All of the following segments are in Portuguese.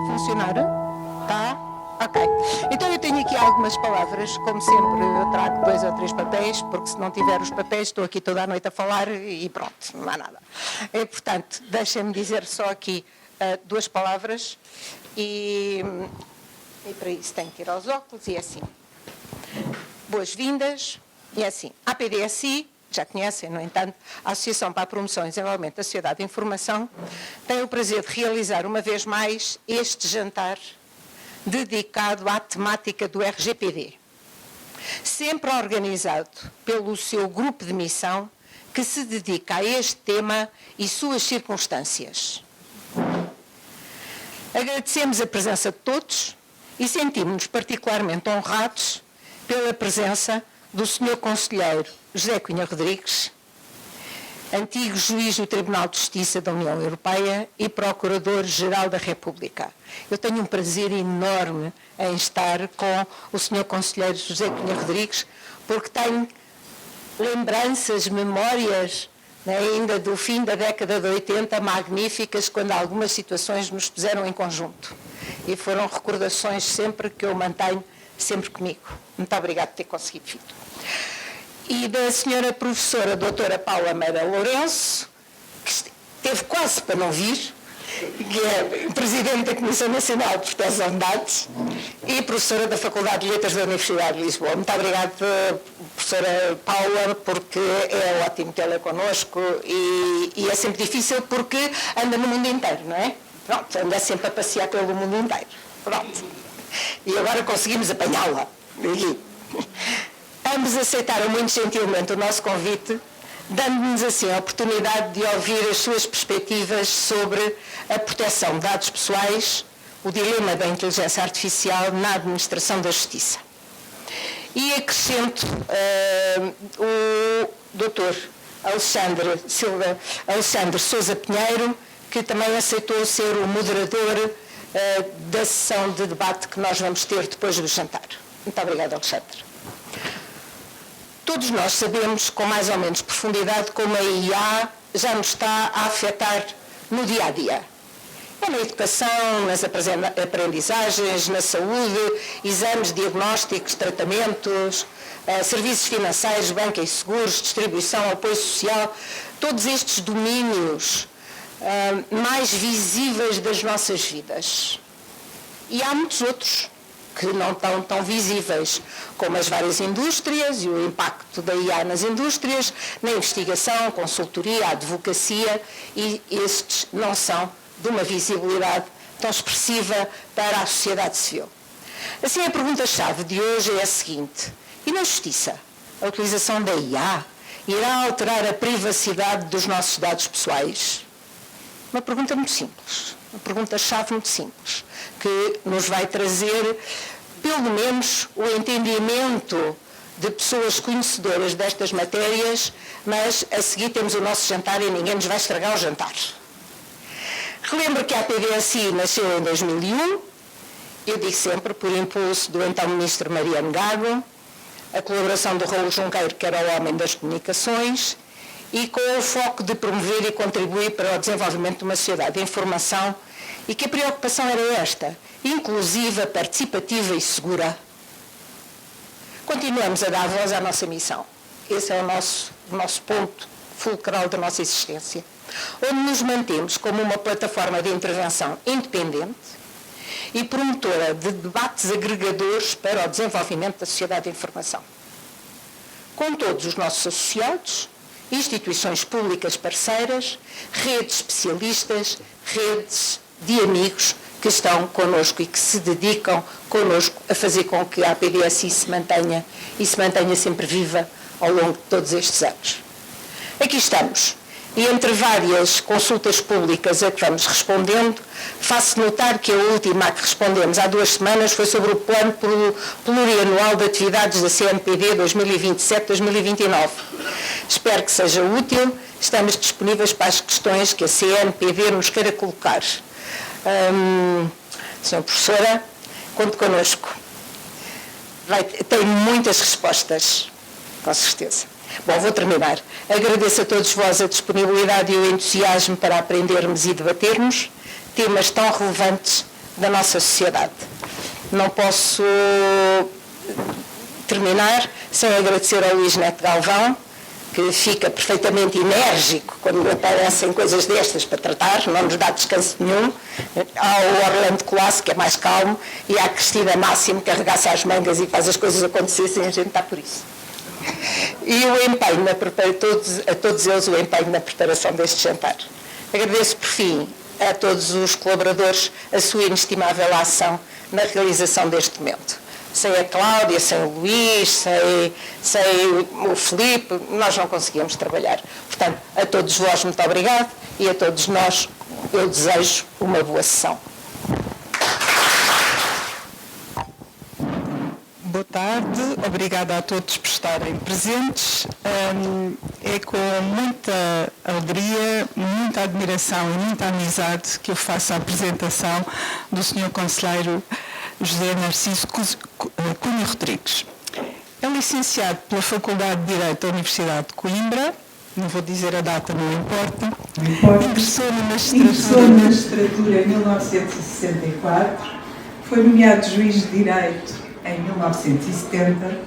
Funcionar? Tá? Ok. Então eu tenho aqui algumas palavras, como sempre eu trago 2 ou 3 papéis, porque se não tiver os papéis estou aqui toda a noite a falar e pronto, não há nada. E, portanto, deixem-me dizer só aqui 2 palavras e para isso tenho que ir aos óculos e é assim. Boas-vindas e é assim. A APDSI, já conhecem, no entanto, a Associação para a Promoção e Desenvolvimento da Sociedade de Informação, tem o prazer de realizar uma vez mais este jantar dedicado à temática do RGPD, sempre organizado pelo seu grupo de missão que se dedica a este tema e suas circunstâncias. Agradecemos a presença de todos e sentimos-nos particularmente honrados pela presença do Sr. Conselheiro José Cunha Rodrigues, antigo juiz do Tribunal de Justiça da União Europeia e Procurador-Geral da República. Eu tenho um prazer enorme em estar com o Sr. Conselheiro José Cunha Rodrigues, porque tenho lembranças, memórias, ainda do fim da década de 80, magníficas, quando algumas situações nos puseram em conjunto. E foram recordações sempre que eu mantenho sempre comigo. Muito obrigada por ter conseguido vir. E da senhora professora doutora Paula Meira Lourenço, que esteve quase para não vir, que é Presidente da Comissão Nacional de Proteção de Dados e professora da Faculdade de Letras da Universidade de Lisboa. Muito obrigada, professora Paula, porque é ótimo tê-la connosco e é sempre difícil porque anda no mundo inteiro, não é? Pronto, anda sempre a passear pelo mundo inteiro. Pronto. E agora conseguimos apanhá-la. Ambos aceitaram muito gentilmente o nosso convite, dando-nos assim a oportunidade de ouvir as suas perspectivas sobre a proteção de dados pessoais, o dilema da inteligência artificial na administração da justiça. E acrescento o Dr. Alexandre Sousa Pinheiro, que também aceitou ser o moderador da sessão de debate que nós vamos ter depois do jantar. Muito obrigada, Alexandre. Todos nós sabemos com mais ou menos profundidade como a IA já nos está a afetar no dia-a-dia. É na educação, nas aprendizagens, na saúde, exames, diagnósticos, tratamentos, serviços financeiros, banca e seguros, distribuição, apoio social, todos estes domínios mais visíveis das nossas vidas. E há muitos outros que não estão tão visíveis, como as várias indústrias e o impacto da IA nas indústrias, na investigação, consultoria, advocacia, e estes não são de uma visibilidade tão expressiva para a sociedade civil. Assim, a pergunta-chave de hoje é a seguinte: e na justiça? A utilização da IA irá alterar a privacidade dos nossos dados pessoais? Uma pergunta muito simples, uma pergunta-chave muito simples, que nos vai trazer, pelo menos, o entendimento de pessoas conhecedoras destas matérias, mas a seguir temos o nosso jantar e ninguém nos vai estragar o jantar. Relembro que a APDSI nasceu em 2001, eu digo sempre, por impulso do então Ministro Mariano Gago, a colaboração do Raul Junqueiro, que era o homem das comunicações, e com o foco de promover e contribuir para o desenvolvimento de uma sociedade de informação, e que a preocupação era esta: inclusiva, participativa e segura. Continuamos a dar voz à nossa missão. Esse é o nosso ponto fulcral da nossa existência, onde nos mantemos como uma plataforma de intervenção independente e promotora de debates agregadores para o desenvolvimento da sociedade de informação. Com todos os nossos associados, instituições públicas parceiras, redes especialistas, redes de amigos que estão connosco e que se dedicam connosco a fazer com que a APDSI se mantenha sempre viva ao longo de todos estes anos. Aqui estamos, e entre várias consultas públicas a que vamos respondendo, faço notar que a última a que respondemos há 2 semanas foi sobre o Plano Plurianual de Atividades da CNPD 2027-2029. Espero que seja útil, estamos disponíveis para as questões que a CNPD nos queira colocar. Senhora Professora, conte connosco. Tem muitas respostas, com certeza. Bom, vou terminar. Agradeço a todos vós a disponibilidade e o entusiasmo para aprendermos e debatermos temas tão relevantes da nossa sociedade. Não posso terminar sem agradecer ao Luís Neto Galvão, que fica perfeitamente enérgico quando aparecem coisas destas para tratar, não nos dá descanso nenhum, ao Orlando Colasso, que é mais calmo, e à Cristina Máximo, que arregaça as mangas e faz as coisas acontecerem, a gente está por isso. E o empenho, a todos eles, o empenho na preparação deste jantar. Agradeço, por fim, a todos os colaboradores a sua inestimável ação na realização deste momento. Sem a Cláudia, sem o Luís, sem o Filipe, nós não conseguíamos trabalhar. Portanto, a todos vós, muito obrigado, e a todos nós, eu desejo uma boa sessão. Boa tarde, obrigada a todos por estarem presentes. É com muita alegria, muita admiração e muita amizade que eu faço a apresentação do Sr. Conselheiro José Narciso Cunha Rodrigues. É licenciado pela Faculdade de Direito da Universidade de Coimbra, não vou dizer a data, não importa. Ingressou na magistratura em 1964, foi nomeado juiz de Direito em 1970,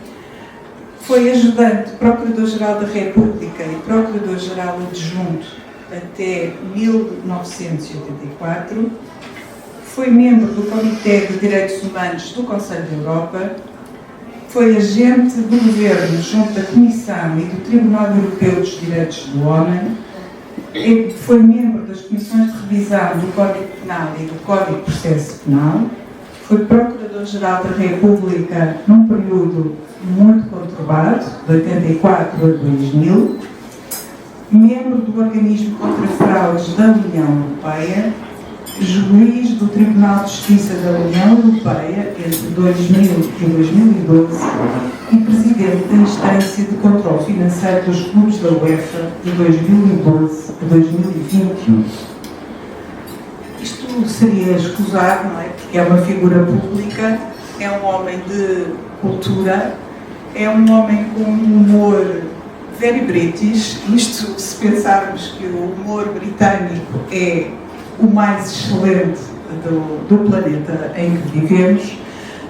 foi ajudante Procurador-Geral da República e Procurador-Geral Adjunto até 1984, foi membro do Comitê de Direitos Humanos do Conselho da Europa, foi agente do Governo junto da Comissão e do Tribunal Europeu dos Direitos do Homem, foi membro das Comissões de Revisão do Código Penal e do Código de Processo Penal, foi Procurador-Geral da República num período muito conturbado, de 84 a 2000, membro do Organismo contra Fraudes da União Europeia, juiz do Tribunal de Justiça da União Europeia entre 2000 e 2012 e presidente da Instância de Controle Financeiro dos Clubes da UEFA de 2012 a 2021. Isto seria escusado, não é? Porque é uma figura pública, é um homem de cultura, é um homem com um humor very British, isto se pensarmos que o humor britânico é o mais excelente do planeta em que vivemos,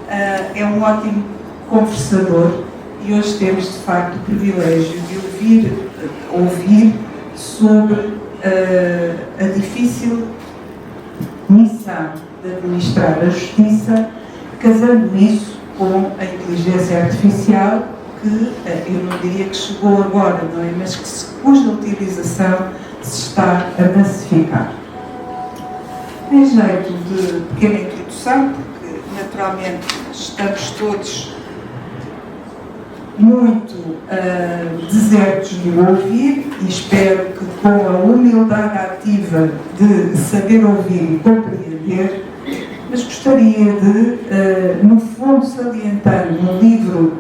é um ótimo conversador e hoje temos de facto o privilégio de ouvir sobre a difícil missão de administrar a justiça, casando isso com a inteligência artificial, que eu não diria que chegou agora, não é? Mas cuja utilização se está a massificar. Em jeito de pequena introdução, porque naturalmente estamos todos muito desertos de ouvir e espero que com a humildade ativa de saber ouvir e compreender, mas gostaria de, no fundo, salientar no livro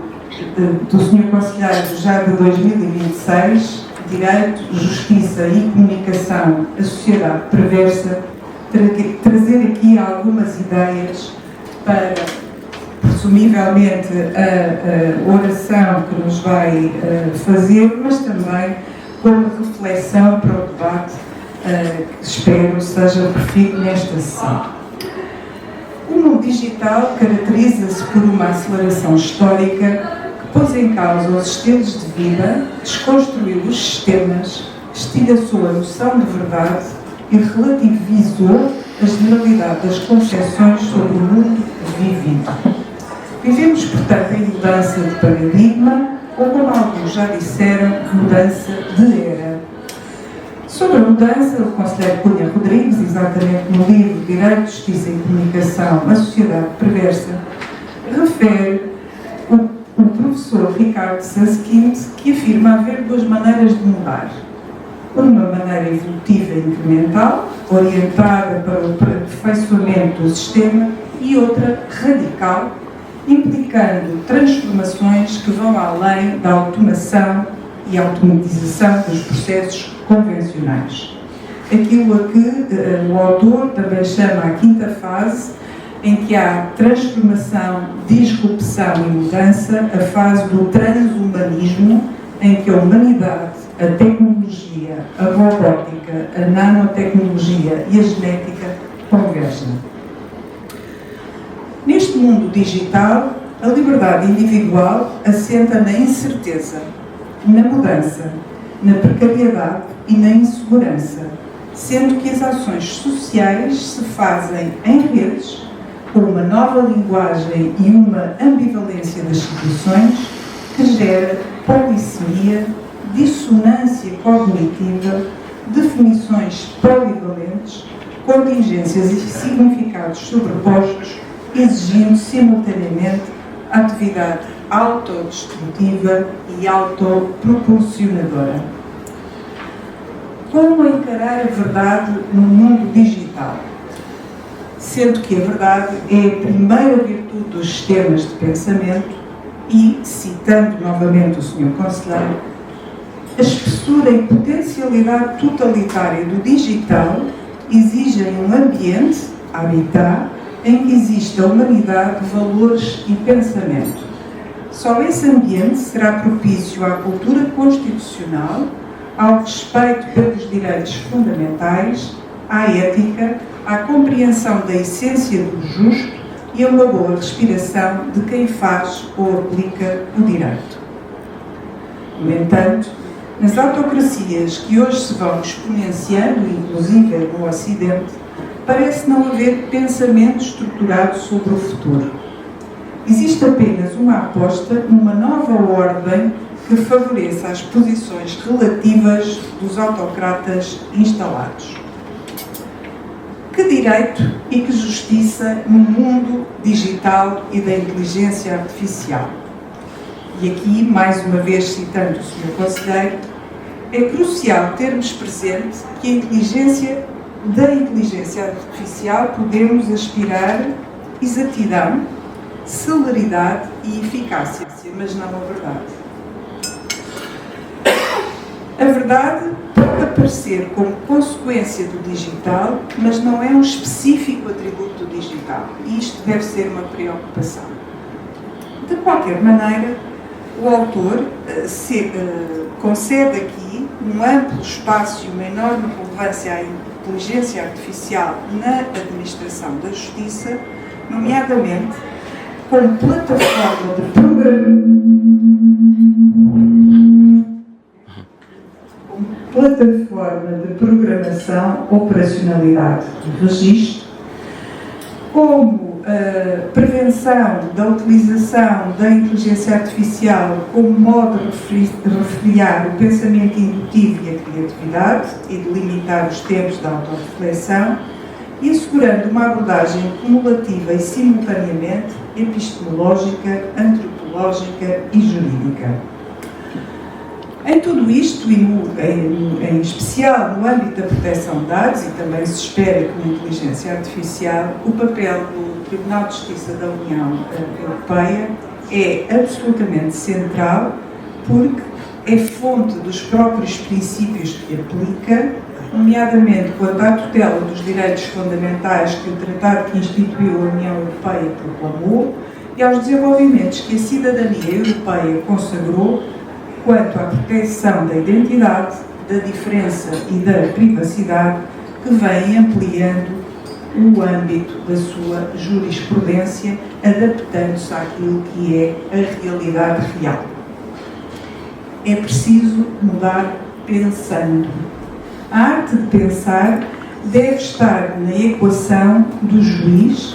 do Sr. Conselheiro já de 2026, Direito, Justiça e Comunicação, a Sociedade Perversa, trazer aqui algumas ideias para, presumivelmente, a oração que nos vai fazer, mas também como reflexão para o debate que espero seja perfeito nesta sessão. O mundo digital caracteriza-se por uma aceleração histórica que pôs em causa os estilos de vida, desconstruiu os sistemas, estilhaçou a noção de verdade e relativizou a generalidade das concepções sobre o mundo vivido. Vivemos, portanto, em mudança de paradigma, ou como alguns já disseram, mudança de era. Sobre a mudança, o Conselheiro Cunha Rodrigues, exatamente no livro Direito, Justiça e Comunicação, a Sociedade Perversa, refere o professor Ricardo Susskind, que afirma haver duas maneiras de mudar. Uma maneira evolutiva e incremental, orientada para o aperfeiçoamento do sistema, e outra radical, implicando transformações que vão além da automação e automatização dos processos convencionais. Aquilo a que o autor também chama a quinta fase, em que há transformação, disrupção e mudança, a fase do transhumanismo, em que a humanidade, a tecnologia, a robótica, a nanotecnologia e a genética convergem. mundo digital, a liberdade individual assenta na incerteza, na mudança, na precariedade e na insegurança, sendo que as ações sociais se fazem em redes, com uma nova linguagem e uma ambivalência das situações que gera polissemia, dissonância cognitiva, definições polivalentes, contingências e significados sobrepostos, exigindo simultaneamente atividade autodestrutiva e autopropulsionadora. Como encarar a verdade no mundo digital? Sendo que a verdade é a primeira virtude dos sistemas de pensamento e, citando novamente o Sr. Conselheiro, a espessura e potencialidade totalitária do digital exigem um ambiente, habitat, em que exista humanidade, valores e pensamento. Só esse ambiente será propício à cultura constitucional, ao respeito pelos direitos fundamentais, à ética, à compreensão da essência do justo e a uma boa respiração de quem faz ou aplica o direito. No entanto, nas autocracias que hoje se vão exponenciando, inclusive no Ocidente, parece não haver pensamento estruturado sobre o futuro. Existe apenas uma aposta numa nova ordem que favoreça as posições relativas dos autocratas instalados. Que direito e que justiça no mundo digital e da inteligência artificial? E aqui, mais uma vez citando o Sr. Conselheiro, é crucial termos presente que da inteligência artificial podemos aspirar exatidão, celeridade e eficácia, mas não a verdade. A verdade pode aparecer como consequência do digital, mas não é um específico atributo do digital. E isto deve ser uma preocupação. De qualquer maneira, o autor concede aqui um amplo espaço e uma enorme relevância à inteligência artificial na administração da justiça, nomeadamente como plataforma de programação, operacionalidade e registro, como prevenção da utilização da inteligência artificial como modo de refriar o pensamento indutivo e a criatividade e de limitar os tempos da autorreflexão e assegurando uma abordagem cumulativa e simultaneamente epistemológica, antropológica e jurídica. Em tudo isto, e em especial no âmbito da proteção de dados, e também se espera que na inteligência artificial, o papel do Tribunal de Justiça da União Europeia é absolutamente central, porque é fonte dos próprios princípios que aplica, nomeadamente quanto à tutela dos direitos fundamentais que o Tratado que instituiu a União Europeia proclamou e aos desenvolvimentos que a cidadania europeia consagrou quanto à proteção da identidade, da diferença e da privacidade, que vem ampliando o âmbito da sua jurisprudência, adaptando-se àquilo que é a realidade real. É preciso mudar pensando. A arte de pensar deve estar na equação do juiz,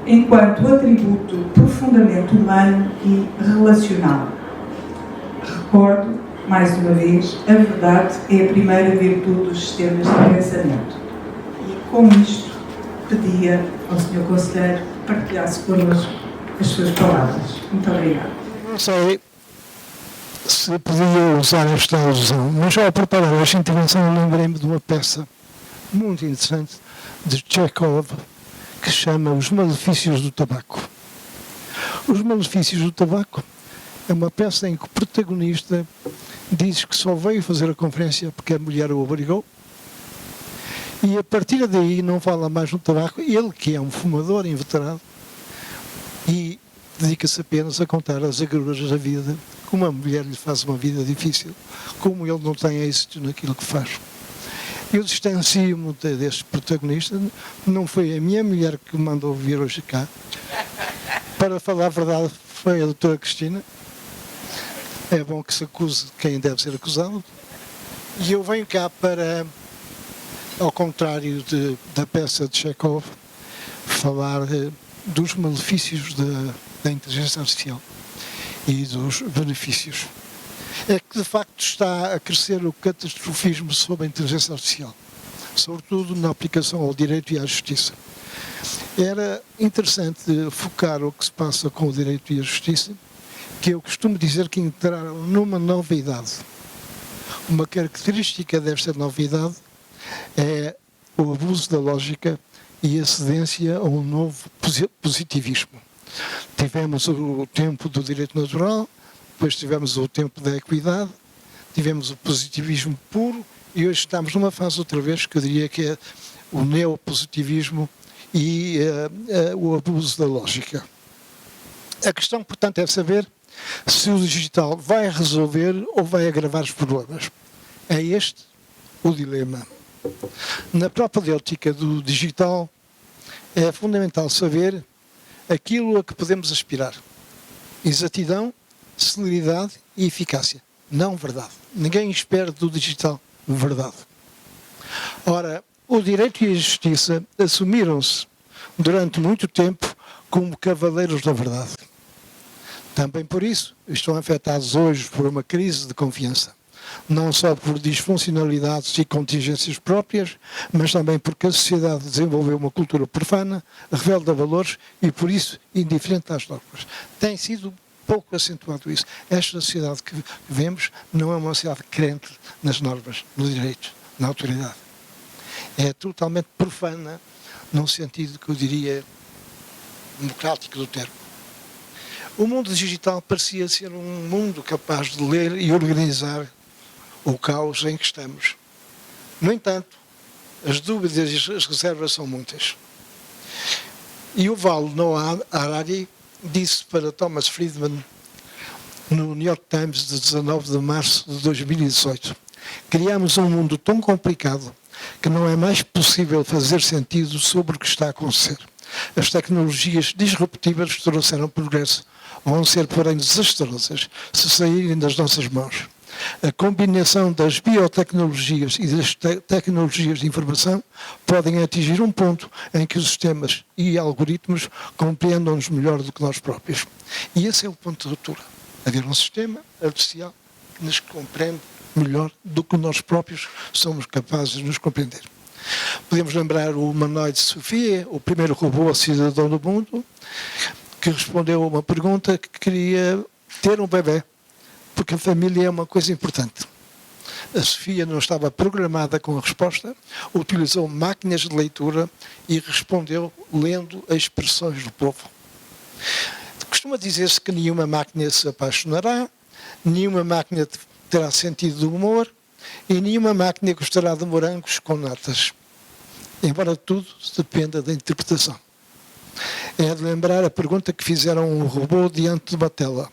enquanto atributo profundamente humano e relacional. Recordo, mais uma vez, a verdade é a primeira virtude dos sistemas de pensamento. E com isto, pedia ao Sr. Conselheiro que partilhasse connosco as suas palavras. Muito obrigada. Não sei se podia usar esta alusão, mas ao preparar esta intervenção lembrei-me de uma peça muito interessante de Chekhov que se chama Os Malefícios do Tabaco. Os Malefícios do Tabaco é uma peça em que o protagonista diz que só veio fazer a conferência porque a mulher o obrigou e a partir daí não fala mais no tabaco, ele que é um fumador inveterado e dedica-se apenas a contar as agruras da vida, como a mulher lhe faz uma vida difícil, como ele não tem êxito naquilo que faz. Eu distancio-me deste protagonista. Não foi a minha mulher que me mandou vir hoje cá. Para falar a verdade, foi a doutora Cristina. É bom que se acuse quem deve ser acusado. E eu venho cá para, ao contrário da peça de Chekhov, falar dos malefícios da inteligência artificial e dos benefícios. É que, de facto, está a crescer o catastrofismo sobre a inteligência artificial, sobretudo na aplicação ao direito e à justiça. Era interessante focar o que se passa com o direito e a justiça, que eu costumo dizer que entraram numa nova idade. Uma característica desta nova idade é o abuso da lógica e a cedência a um novo positivismo. Tivemos o tempo do direito natural, depois tivemos o tempo da equidade, tivemos o positivismo puro e hoje estamos numa fase outra vez que eu diria que é o neopositivismo e o abuso da lógica. A questão, portanto, é saber se o digital vai resolver ou vai agravar os problemas. É este o dilema. Na propedêutica do digital é fundamental saber aquilo a que podemos aspirar. Exatidão, celeridade e eficácia. Não verdade. Ninguém espera do digital verdade. Ora, o direito e a justiça assumiram-se durante muito tempo como cavaleiros da verdade. Também por isso estão afetados hoje por uma crise de confiança. Não só por disfuncionalidades e contingências próprias, mas também porque a sociedade desenvolveu uma cultura profana, rebelde a valores e, por isso, indiferente às normas. Tem sido pouco acentuado isso. Esta sociedade que vemos não é uma sociedade crente nas normas, no direito, na autoridade. É totalmente profana, num sentido que eu diria democrático do termo. O mundo digital parecia ser um mundo capaz de ler e organizar o caos em que estamos. No entanto, as dúvidas e as reservas são muitas. Yuval Noah Harari disse para Thomas Friedman no New York Times de 19 de março de 2018: criamos um mundo tão complicado que não é mais possível fazer sentido sobre o que está a acontecer. As tecnologias disruptivas trouxeram progresso, vão ser, porém, desastrosas se saírem das nossas mãos. A combinação das biotecnologias e das tecnologias de informação podem atingir um ponto em que os sistemas e algoritmos compreendam-nos melhor do que nós próprios. E esse é o ponto de ruptura. Haver um sistema artificial que nos compreende melhor do que nós próprios somos capazes de nos compreender. Podemos lembrar o humanoide Sofia, o primeiro robô cidadão do mundo, que respondeu a uma pergunta que queria ter um bebê, porque a família é uma coisa importante. A Sofia não estava programada com a resposta, utilizou máquinas de leitura e respondeu lendo as expressões do povo. Costuma dizer-se que nenhuma máquina se apaixonará, nenhuma máquina terá sentido de humor e nenhuma máquina gostará de morangos com natas. Embora tudo dependa da interpretação. É de lembrar a pergunta que fizeram a um robô diante de uma tela.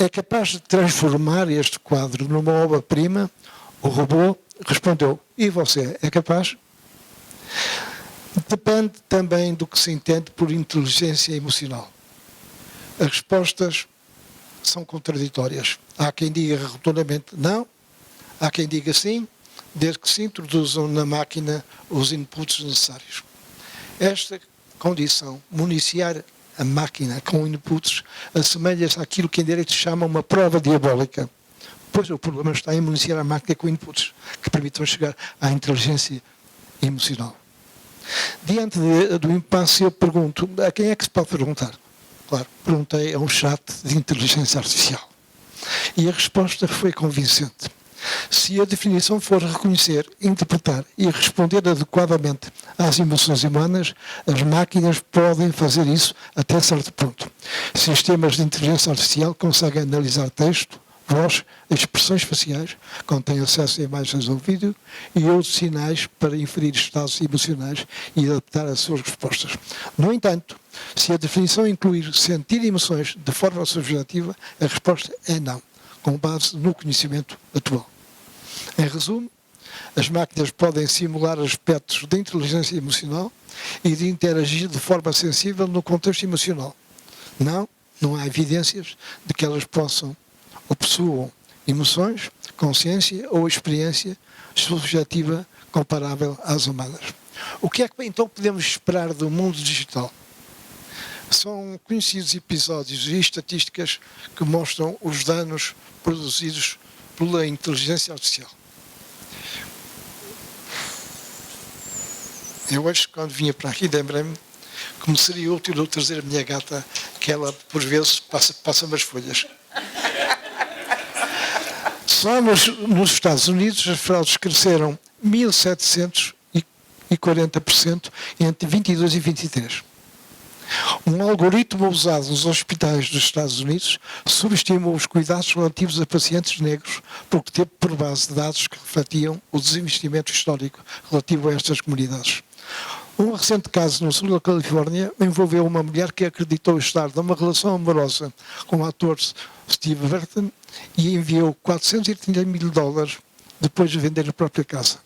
É capaz de transformar este quadro numa obra-prima? O robô respondeu: e você, é capaz? Depende também do que se entende por inteligência emocional. As respostas são contraditórias. Há quem diga rotundamente não, há quem diga sim, desde que se introduzam na máquina os inputs necessários. Esta condição, municiar a máquina com inputs, assemelha-se àquilo que em direito se chama uma prova diabólica. Pois o problema está em municiar a máquina com inputs que permitam chegar à inteligência emocional. Diante do impasse, eu pergunto: a quem é que se pode perguntar? Claro, perguntei a um chat de inteligência artificial. E a resposta foi convincente. Se a definição for reconhecer, interpretar e responder adequadamente às emoções humanas, as máquinas podem fazer isso até certo ponto. Sistemas de inteligência artificial conseguem analisar texto, voz, expressões faciais, contêm acesso a imagens ou vídeo e outros sinais para inferir estados emocionais e adaptar as suas respostas. No entanto, se a definição incluir sentir emoções de forma subjetiva, a resposta é não, com base no conhecimento atual. Em resumo, As máquinas podem simular aspectos de inteligência emocional e de interagir de forma sensível no contexto emocional. Não há evidências de que elas possam ou possuam emoções, consciência ou experiência subjetiva comparável às humanas. O que é que então podemos esperar do mundo digital? São conhecidos episódios e estatísticas que mostram os danos produzidos pela inteligência artificial. Eu hoje, quando vinha para aqui, lembrei-me que me seria útil eu trazer a minha gata, que ela, por vezes, passa-me as folhas. Só nos Estados Unidos as fraudes cresceram 1.740% entre 22 e 23. Um algoritmo usado nos hospitais dos Estados Unidos subestimou os cuidados relativos a pacientes negros porque teve por base dados que refletiam o desinvestimento histórico relativo a estas comunidades. Um recente caso no sul da Califórnia envolveu uma mulher que acreditou estar numa relação amorosa com o ator Steve Burton e enviou $430 mil depois de vender a própria casa.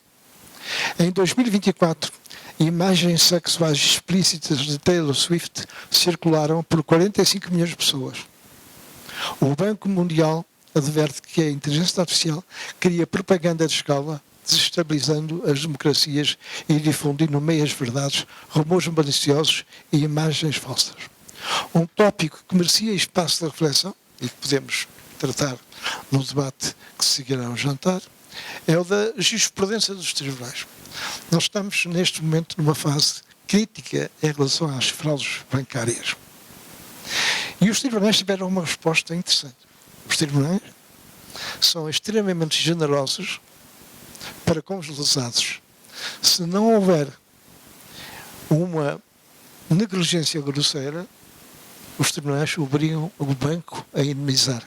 Em 2024, imagens sexuais explícitas de Taylor Swift circularam por 45 milhões de pessoas. O Banco Mundial adverte que a inteligência artificial cria propaganda de escala, desestabilizando as democracias e difundindo meias-verdades, rumores maliciosos e imagens falsas. Um tópico que merecia espaço de reflexão e que podemos tratar no debate que seguirá ao jantar é o da jurisprudência dos tribunais. Nós estamos neste momento numa fase crítica em relação às fraudes bancárias. E os tribunais tiveram uma resposta interessante. Os tribunais são extremamente generosos para com os lesados. Se não houver uma negligência grosseira, os tribunais obrigam o banco a indemnizar.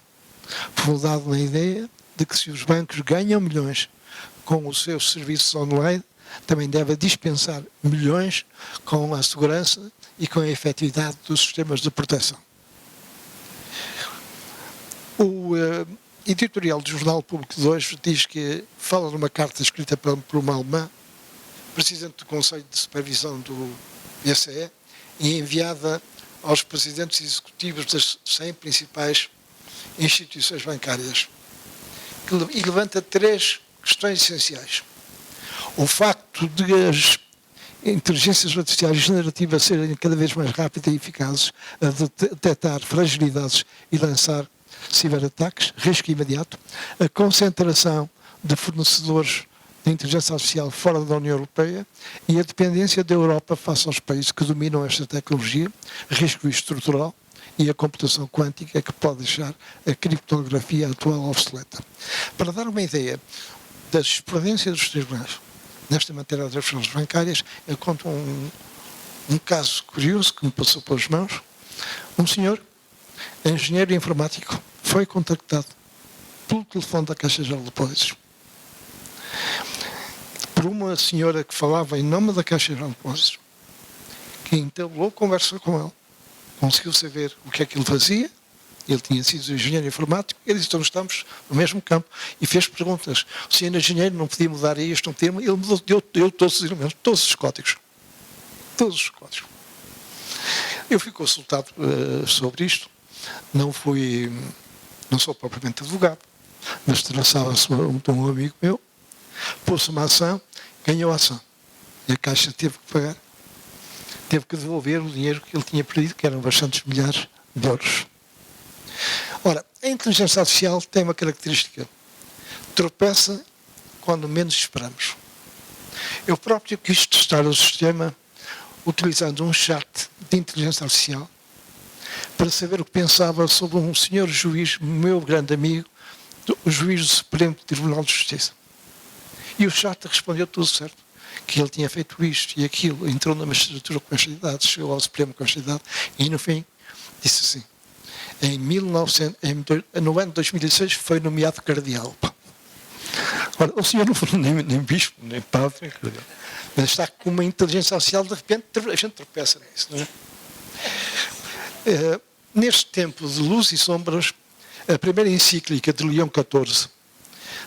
Fundado na ideia de que se os bancos ganham milhões com os seus serviços online, também deve dispensar milhões com a segurança e com a efetividade dos sistemas de proteção. O editorial do Jornal Público de hoje diz que fala numa carta escrita por uma alemã, presidente do Conselho de Supervisão do BCE, e enviada aos presidentes executivos das 100 principais instituições bancárias, e levanta 3 questões essenciais. O facto de as inteligências artificiais generativas serem cada vez mais rápidas e eficazes a detectar fragilidades e lançar ciberataques, risco imediato, a concentração de fornecedores de inteligência artificial fora da União Europeia e a dependência da Europa face aos países que dominam esta tecnologia, risco estrutural, e a computação quântica que pode deixar a criptografia atual obsoleta. Para dar uma ideia da jurisprudência dos tribunais nesta matéria das fraudes bancárias, eu conto um caso curioso que me passou pelas mãos. Um senhor, engenheiro informático, foi contactado pelo telefone da Caixa Geral de Depósitos por uma senhora que falava em nome da Caixa Geral de Depósitos, que entablou conversa com ele, conseguiu saber o que é que ele fazia. Ele tinha sido engenheiro informático. Ele disse: então estamos no mesmo campo, e fez perguntas. O senhor engenheiro não podia mudar isto, não podia. Ele mudou, deu todos os elementos, todos os códigos. Todos os códigos. Eu fui consultado sobre isto. Não sou propriamente advogado, mas traçava-se um amigo meu, pôs uma ação, ganhou a ação. E a Caixa teve que pagar. Teve que devolver o dinheiro que ele tinha perdido, que eram bastantes milhares de euros. Ora, a inteligência artificial tem uma característica: tropeça quando menos esperamos. Eu próprio quis testar o sistema utilizando um chat de inteligência artificial para saber o que pensava sobre um senhor juiz, meu grande amigo, o juiz do Supremo Tribunal de Justiça. E o chat respondeu tudo certo, que ele tinha feito isto e aquilo, entrou na magistratura com esta idade, chegou ao Supremo com esta idade, e no fim disse assim: no ano de 2006 foi nomeado cardeal. Ora, o senhor não foi nem bispo, nem padre, mas está com uma inteligência artificial, de repente a gente tropeça nisso, não é? Neste tempo de luz e sombras, a primeira encíclica de Leão XIV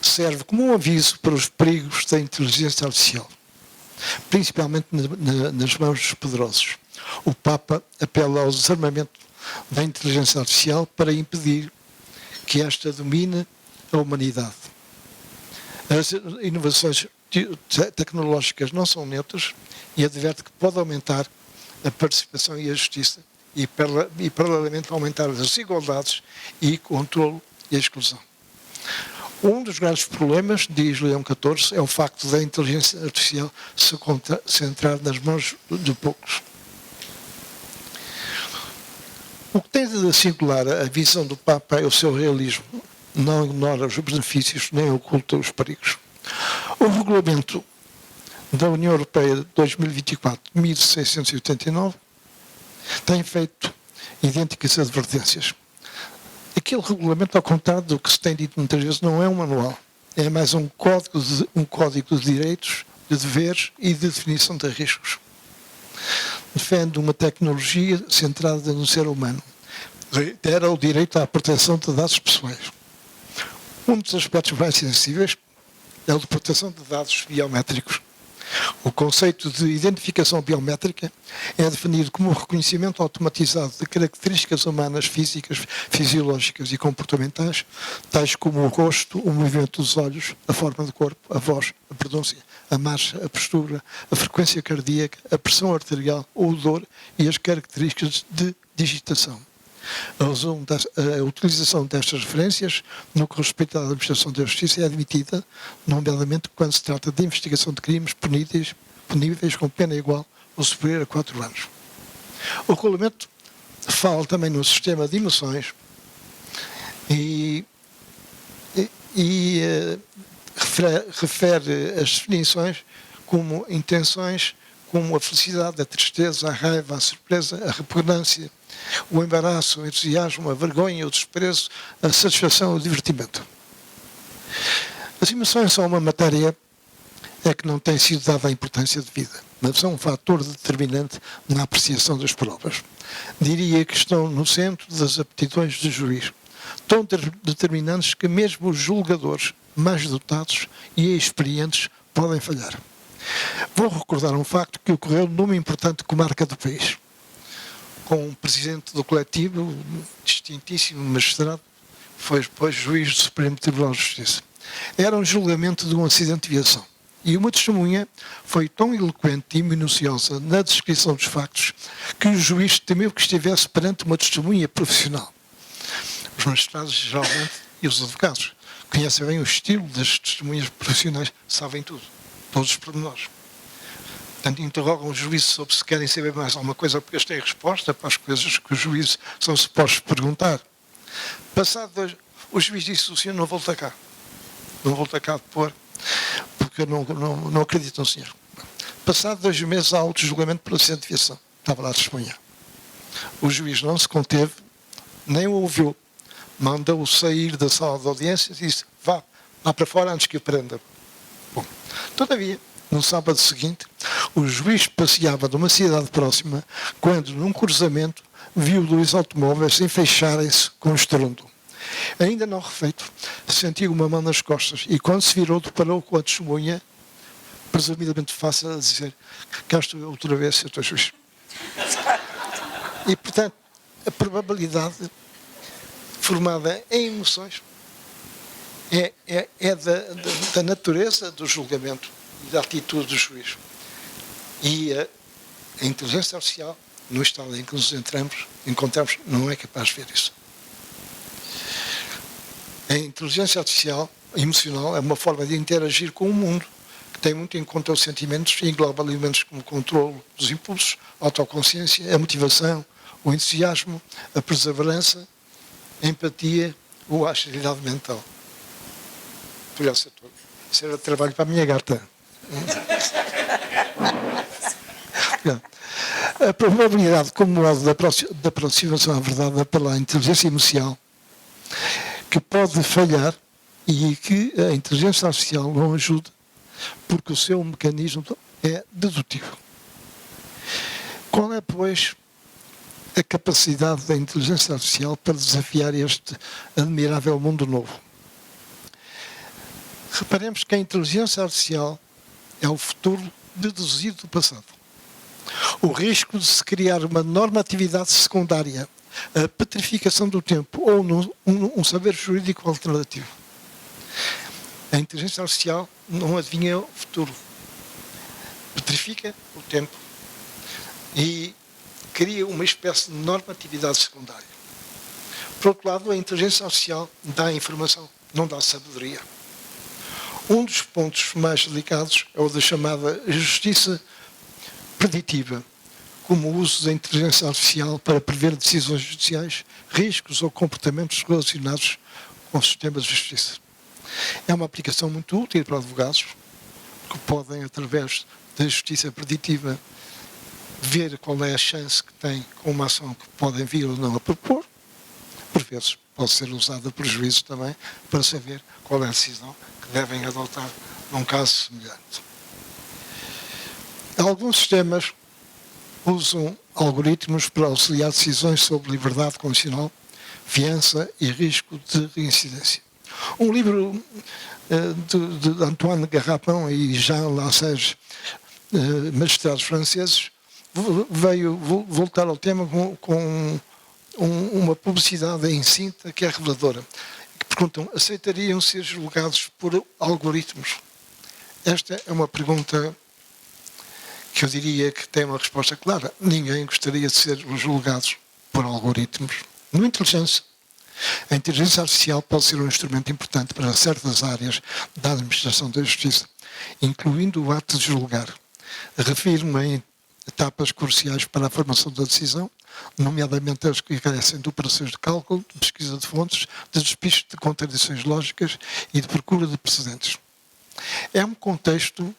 serve como um aviso para os perigos da inteligência artificial, principalmente nas mãos dos poderosos. O Papa apela ao desarmamento da inteligência artificial para impedir que esta domine a humanidade. As inovações tecnológicas não são neutras e adverte que pode aumentar a participação e a justiça e paralelamente aumentar as desigualdades e controlo e a exclusão. Um dos grandes problemas, diz Leão XIV, é o facto da inteligência artificial se concentrar nas mãos de poucos. O que tem de singular a visão do Papa é o seu realismo. Não ignora os benefícios nem oculta os perigos. O regulamento da União Europeia de 2024, 1689, tem feito idênticas advertências. Aquele regulamento, ao contrário do que se tem dito muitas vezes, não é um manual. É mais um código de direitos, de deveres e de definição de riscos. Defende uma tecnologia centrada no ser humano. Reitera o direito à proteção de dados pessoais. Um dos aspectos mais sensíveis é o de proteção de dados biométricos. O conceito de identificação biométrica é definido como o reconhecimento automatizado de características humanas, físicas, fisiológicas e comportamentais, tais como o rosto, o movimento dos olhos, a forma do corpo, a voz, a pronúncia, a marcha, a postura, a frequência cardíaca, a pressão arterial, o odor e as características de digitação. A utilização destas referências no que respeita à administração da justiça é admitida, nomeadamente quando se trata de investigação de crimes puníveis com pena igual ou superior a 4 anos. O regulamento fala também no sistema de emoções e refere as definições como intenções como a felicidade, a tristeza, a raiva, a surpresa, a repugnância, o embaraço, o entusiasmo, a vergonha, o desprezo, a satisfação, o divertimento. As emoções são uma matéria que não tem sido dada a importância devida, mas são um fator determinante na apreciação das provas. Diria que estão no centro das aptidões do juiz, tão determinantes que mesmo os julgadores mais dotados e experientes podem falhar. Vou recordar um facto que ocorreu numa importante comarca do país, com um presidente do coletivo, um distintíssimo magistrado, foi depois juiz do Supremo Tribunal de Justiça. Era um julgamento de um acidente de viação. E uma testemunha foi tão eloquente e minuciosa na descrição dos factos que o juiz temeu que estivesse perante uma testemunha profissional. Os magistrados, geralmente, e os advogados, conhecem bem o estilo das testemunhas profissionais, sabem tudo, todos os pormenores. Portanto, interrogam o juízo sobre se querem saber mais alguma coisa, porque eles têm resposta para as coisas que os juízes são supostos perguntar. Passado 2, o juiz disse: o senhor não volta cá. Não volta cá a depor, porque eu não acredito no senhor. Passado 2 meses, há outro julgamento por acidente de viação. Estava lá a testemunhar. O juiz não se conteve, nem o ouviu. Mandou-o sair da sala de audiência e disse: vá para fora antes que o prenda. Bom, todavia, no sábado seguinte, o juiz passeava de uma cidade próxima quando, num cruzamento, viu 2 automóveis enfeixarem-se com estrondo. Ainda não refeito, sentiu uma mão nas costas e, quando se virou, deparou com a testemunha, presumidamente fácil, a dizer: cá estou eu outra vez, Sr. Juiz. E, portanto, a probabilidade formada em emoções é da natureza do julgamento e da atitude do juiz. E a inteligência artificial, no estado em que nos encontramos, não é capaz de ver isso. A inteligência artificial emocional é uma forma de interagir com o mundo que tem muito em conta os sentimentos e engloba elementos como o controle dos impulsos, a autoconsciência, a motivação, o entusiasmo, a perseverança, a empatia ou a agilidade mental. Olha, isso era trabalho para a minha gata. A probabilidade como modo da aproximação à verdade pela inteligência emocional que pode falhar e que a inteligência artificial não ajuda porque o seu mecanismo é dedutivo. Qual é, pois, a capacidade da inteligência artificial para desafiar este admirável mundo novo? Reparemos que a inteligência artificial é o futuro deduzido do passado. O risco de se criar uma normatividade secundária, a petrificação do tempo ou um saber jurídico alternativo. A inteligência artificial não adivinha o futuro. Petrifica o tempo e cria uma espécie de normatividade secundária. Por outro lado, a inteligência artificial dá informação, não dá sabedoria. Um dos pontos mais delicados é o da chamada justiça preditiva, como o uso da inteligência artificial para prever decisões judiciais, riscos ou comportamentos relacionados com o sistema de justiça. É uma aplicação muito útil para advogados, que podem, através da justiça preditiva, ver qual é a chance que têm com uma ação que podem vir ou não a propor. Por vezes pode ser usada por juízes também para saber qual é a decisão que devem adotar num caso semelhante. Alguns sistemas usam algoritmos para auxiliar decisões sobre liberdade condicional, fiança e risco de reincidência. Um livro de Antoine Garrapin e Jean Lassalle, magistrados franceses, veio voltar ao tema com uma publicidade em cinta que é reveladora. Que perguntam, aceitariam ser julgados por algoritmos? Esta é uma pergunta que eu diria que tem uma resposta clara. Ninguém gostaria de ser julgados por algoritmos. No inteligência, a inteligência artificial pode ser um instrumento importante para certas áreas da administração da justiça, incluindo o ato de julgar. Refiro-me em etapas cruciais para a formação da decisão, nomeadamente as que carecem de operações de cálculo, de pesquisa de fontes, de despiste de contradições lógicas e de procura de precedentes. É um contexto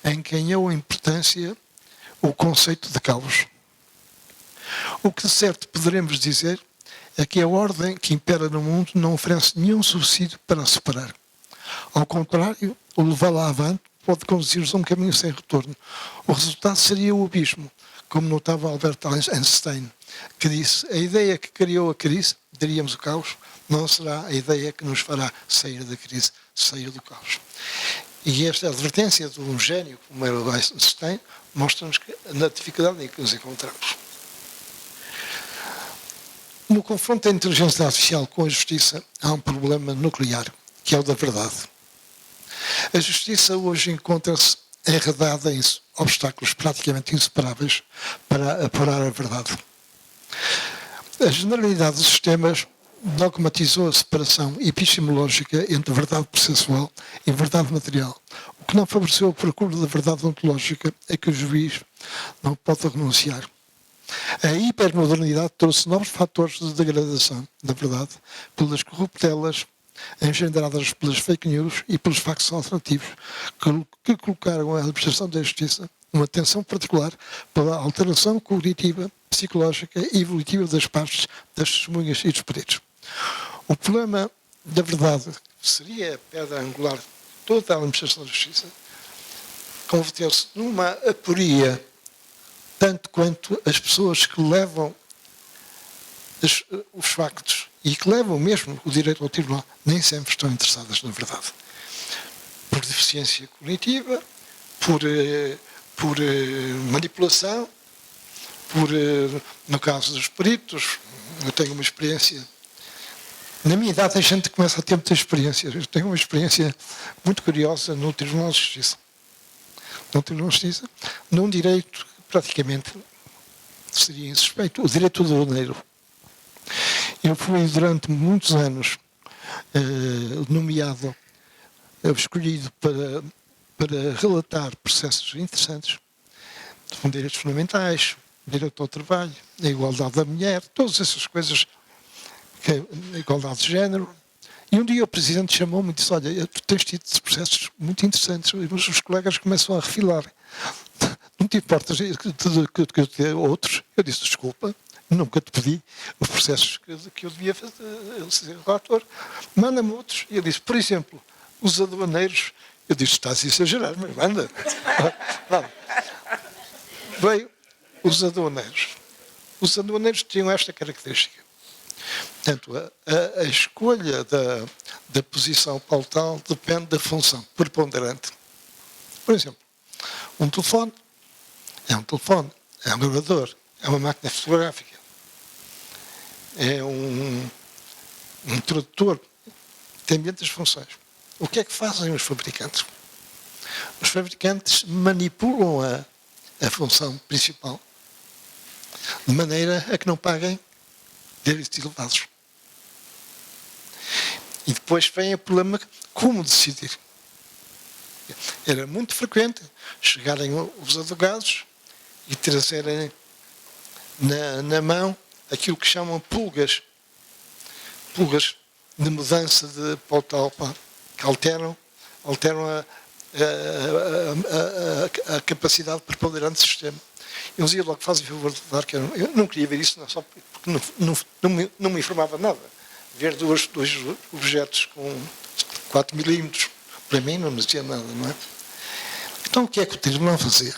em que ganhou a importância o conceito de caos. O que de certo poderemos dizer é que a ordem que impera no mundo não oferece nenhum subsídio para a superar. Ao contrário, o levá-la avante pode conduzir-nos a um caminho sem retorno. O resultado seria o abismo, como notava Albert Einstein, que disse: a ideia que criou a crise, diríamos o caos, não será a ideia que nos fará sair da crise, sair do caos. E esta advertência de um gênio como era o Einstein mostra-nos na dificuldade em que nos encontramos. No confronto da inteligência artificial com a justiça, há um problema nuclear, que é o da verdade. A justiça hoje encontra-se enredada em obstáculos praticamente insuperáveis para apurar a verdade. A generalidade dos sistemas dogmatizou a separação epistemológica entre verdade processual e verdade material, o que não favoreceu a procura da verdade ontológica a que o juiz não pode renunciar. A hipermodernidade trouxe novos fatores de degradação da verdade pelas corruptelas engendradas pelas fake news e pelos factos alternativos que colocaram a administração da justiça uma atenção particular pela alteração cognitiva, psicológica e evolutiva das partes, das testemunhas e dos peritos. O problema da verdade seria a pedra angular de toda a administração da justiça, converteu-se numa aporia tanto quanto as pessoas que levam os factos e que levam mesmo o direito ao tribunal nem sempre estão interessadas na verdade. Por deficiência cognitiva, por manipulação, no caso dos peritos, eu tenho uma experiência. Na minha idade a gente começa a ter muitas experiências. Eu tenho uma experiência muito curiosa no Tribunal de Justiça. No Tribunal de Justiça, num direito praticamente seria insuspeito, o direito do aduaneiro. Eu fui durante muitos anos nomeado, escolhido para relatar processos interessantes, de direitos fundamentais, direito ao trabalho, a igualdade da mulher, todas essas coisas, a igualdade de género. E um dia o Presidente chamou-me e disse: olha, tu tens tido processos muito interessantes, mas os colegas começam a refilar. Não te importas que eu te dê outros? Eu disse: desculpa, nunca te pedi os processos que eu devia fazer, ser relator. Manda-me outros. E eu disse: por exemplo, os aduaneiros. Eu disse: estás a exagerar, mas manda. Veio os aduaneiros. Os aduaneiros tinham esta característica. Portanto, a escolha da posição pautal depende da função preponderante. Por exemplo, um telefone, é um gravador, é uma máquina fotográfica, é um tradutor, tem muitas funções. O que é que fazem os fabricantes? Os fabricantes manipulam a função principal de maneira a que não paguem direitos elevados. E depois vem o problema como decidir. Era muito frequente chegarem os advogados e trazerem na mão aquilo que chamam pulgas de mudança de pauta que alteram a capacidade preponderante do sistema. Eu dizia logo, fazem favor de dar, que eu não queria ver isso, não, só porque não me informava nada. Ver dois objetos com 4 milímetros, para mim não me dizia nada, não é? Então o que é que o tribunal fazia?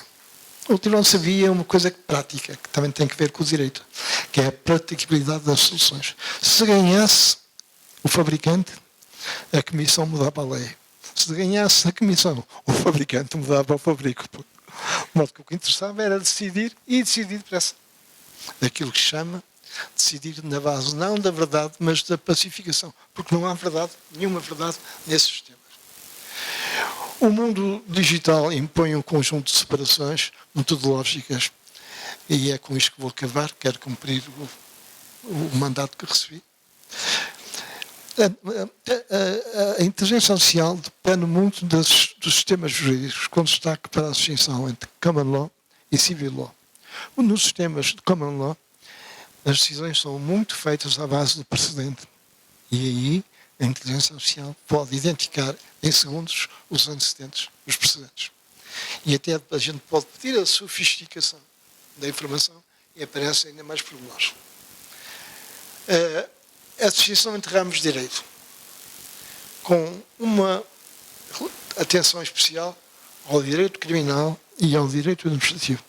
O tribunal sabia uma coisa prática, que também tem que ver com o direito, que é a praticabilidade das soluções. Se ganhasse o fabricante, a comissão mudava a lei. Se ganhasse a comissão, o fabricante mudava o fabrico. De modo que o que interessava era decidir, e decidir depressa. Daquilo que se chama decidir na base não da verdade, mas da pacificação. Porque não há verdade, nenhuma verdade nesses sistemas. O mundo digital impõe um conjunto de separações metodológicas, e é com isto que vou acabar, quero cumprir o mandato que recebi. A inteligência artificial depende muito dos sistemas jurídicos, com destaque para a distinção entre common law e civil law. Nos sistemas de common law, as decisões são muito feitas à base do precedente. E aí a inteligência artificial pode identificar em segundos os antecedentes, os precedentes. E até a gente pode pedir a sofisticação da informação e aparece ainda mais pormenores. A distinção entre ramos de direito, com uma atenção especial ao direito criminal e ao direito administrativo,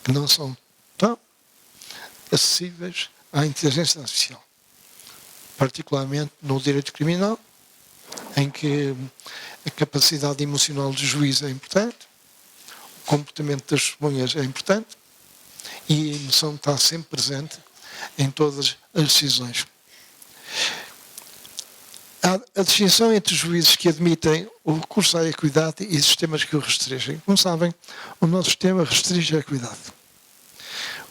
que não são tão acessíveis à inteligência artificial. Particularmente no direito criminal, em que a capacidade emocional do juiz é importante, o comportamento das testemunhas é importante e a emoção está sempre presente em todas as decisões. Há a distinção entre os juízes que admitem o recurso à equidade e sistemas que o restringem. Como sabem, o nosso sistema restringe a equidade.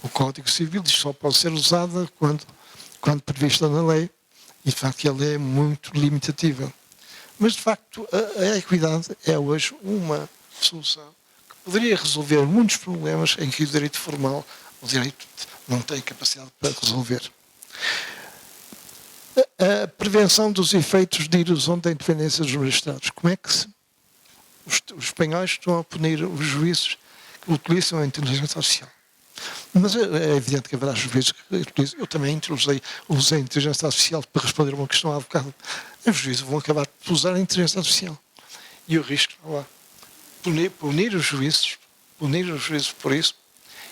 O Código Civil diz que só pode ser usada quando prevista na lei, e de facto a lei é muito limitativa. Mas de facto a equidade é hoje uma solução que poderia resolver muitos problemas em que o direito formal, o direito não tem capacidade para resolver. A prevenção dos efeitos de erosão da independência dos magistrados. Como é que os espanhóis estão a punir os juízes que utilizam a inteligência artificial? Mas é evidente que haverá juízes que utilizam. Eu também usei a inteligência artificial para responder a uma questão à advogada. Os juízes vão acabar de usar a inteligência artificial. E o risco está lá. Punir os juízes por isso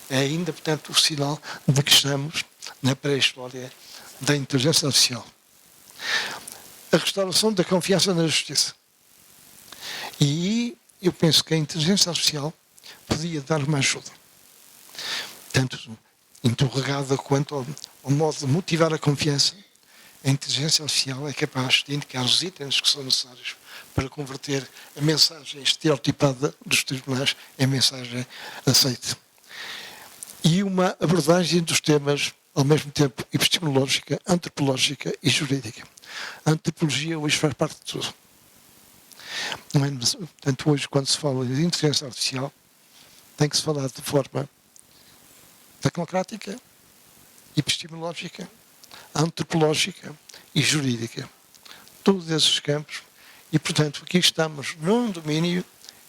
é ainda, portanto, o sinal de que estamos na pré-história da inteligência artificial. A restauração da confiança na justiça. E eu penso que a inteligência artificial podia dar uma ajuda. Tanto interrogada quanto ao modo de motivar a confiança, a inteligência artificial é capaz de indicar os itens que são necessários para converter a mensagem estereotipada dos tribunais em mensagem aceite. E uma abordagem dos temas, ao mesmo tempo, epistemológica, antropológica e jurídica. A antropologia hoje faz parte de tudo. Portanto, hoje, quando se fala de inteligência artificial, tem que se falar de forma tecnocrática, epistemológica, antropológica e jurídica. Todos esses campos. E, portanto, aqui estamos num domínio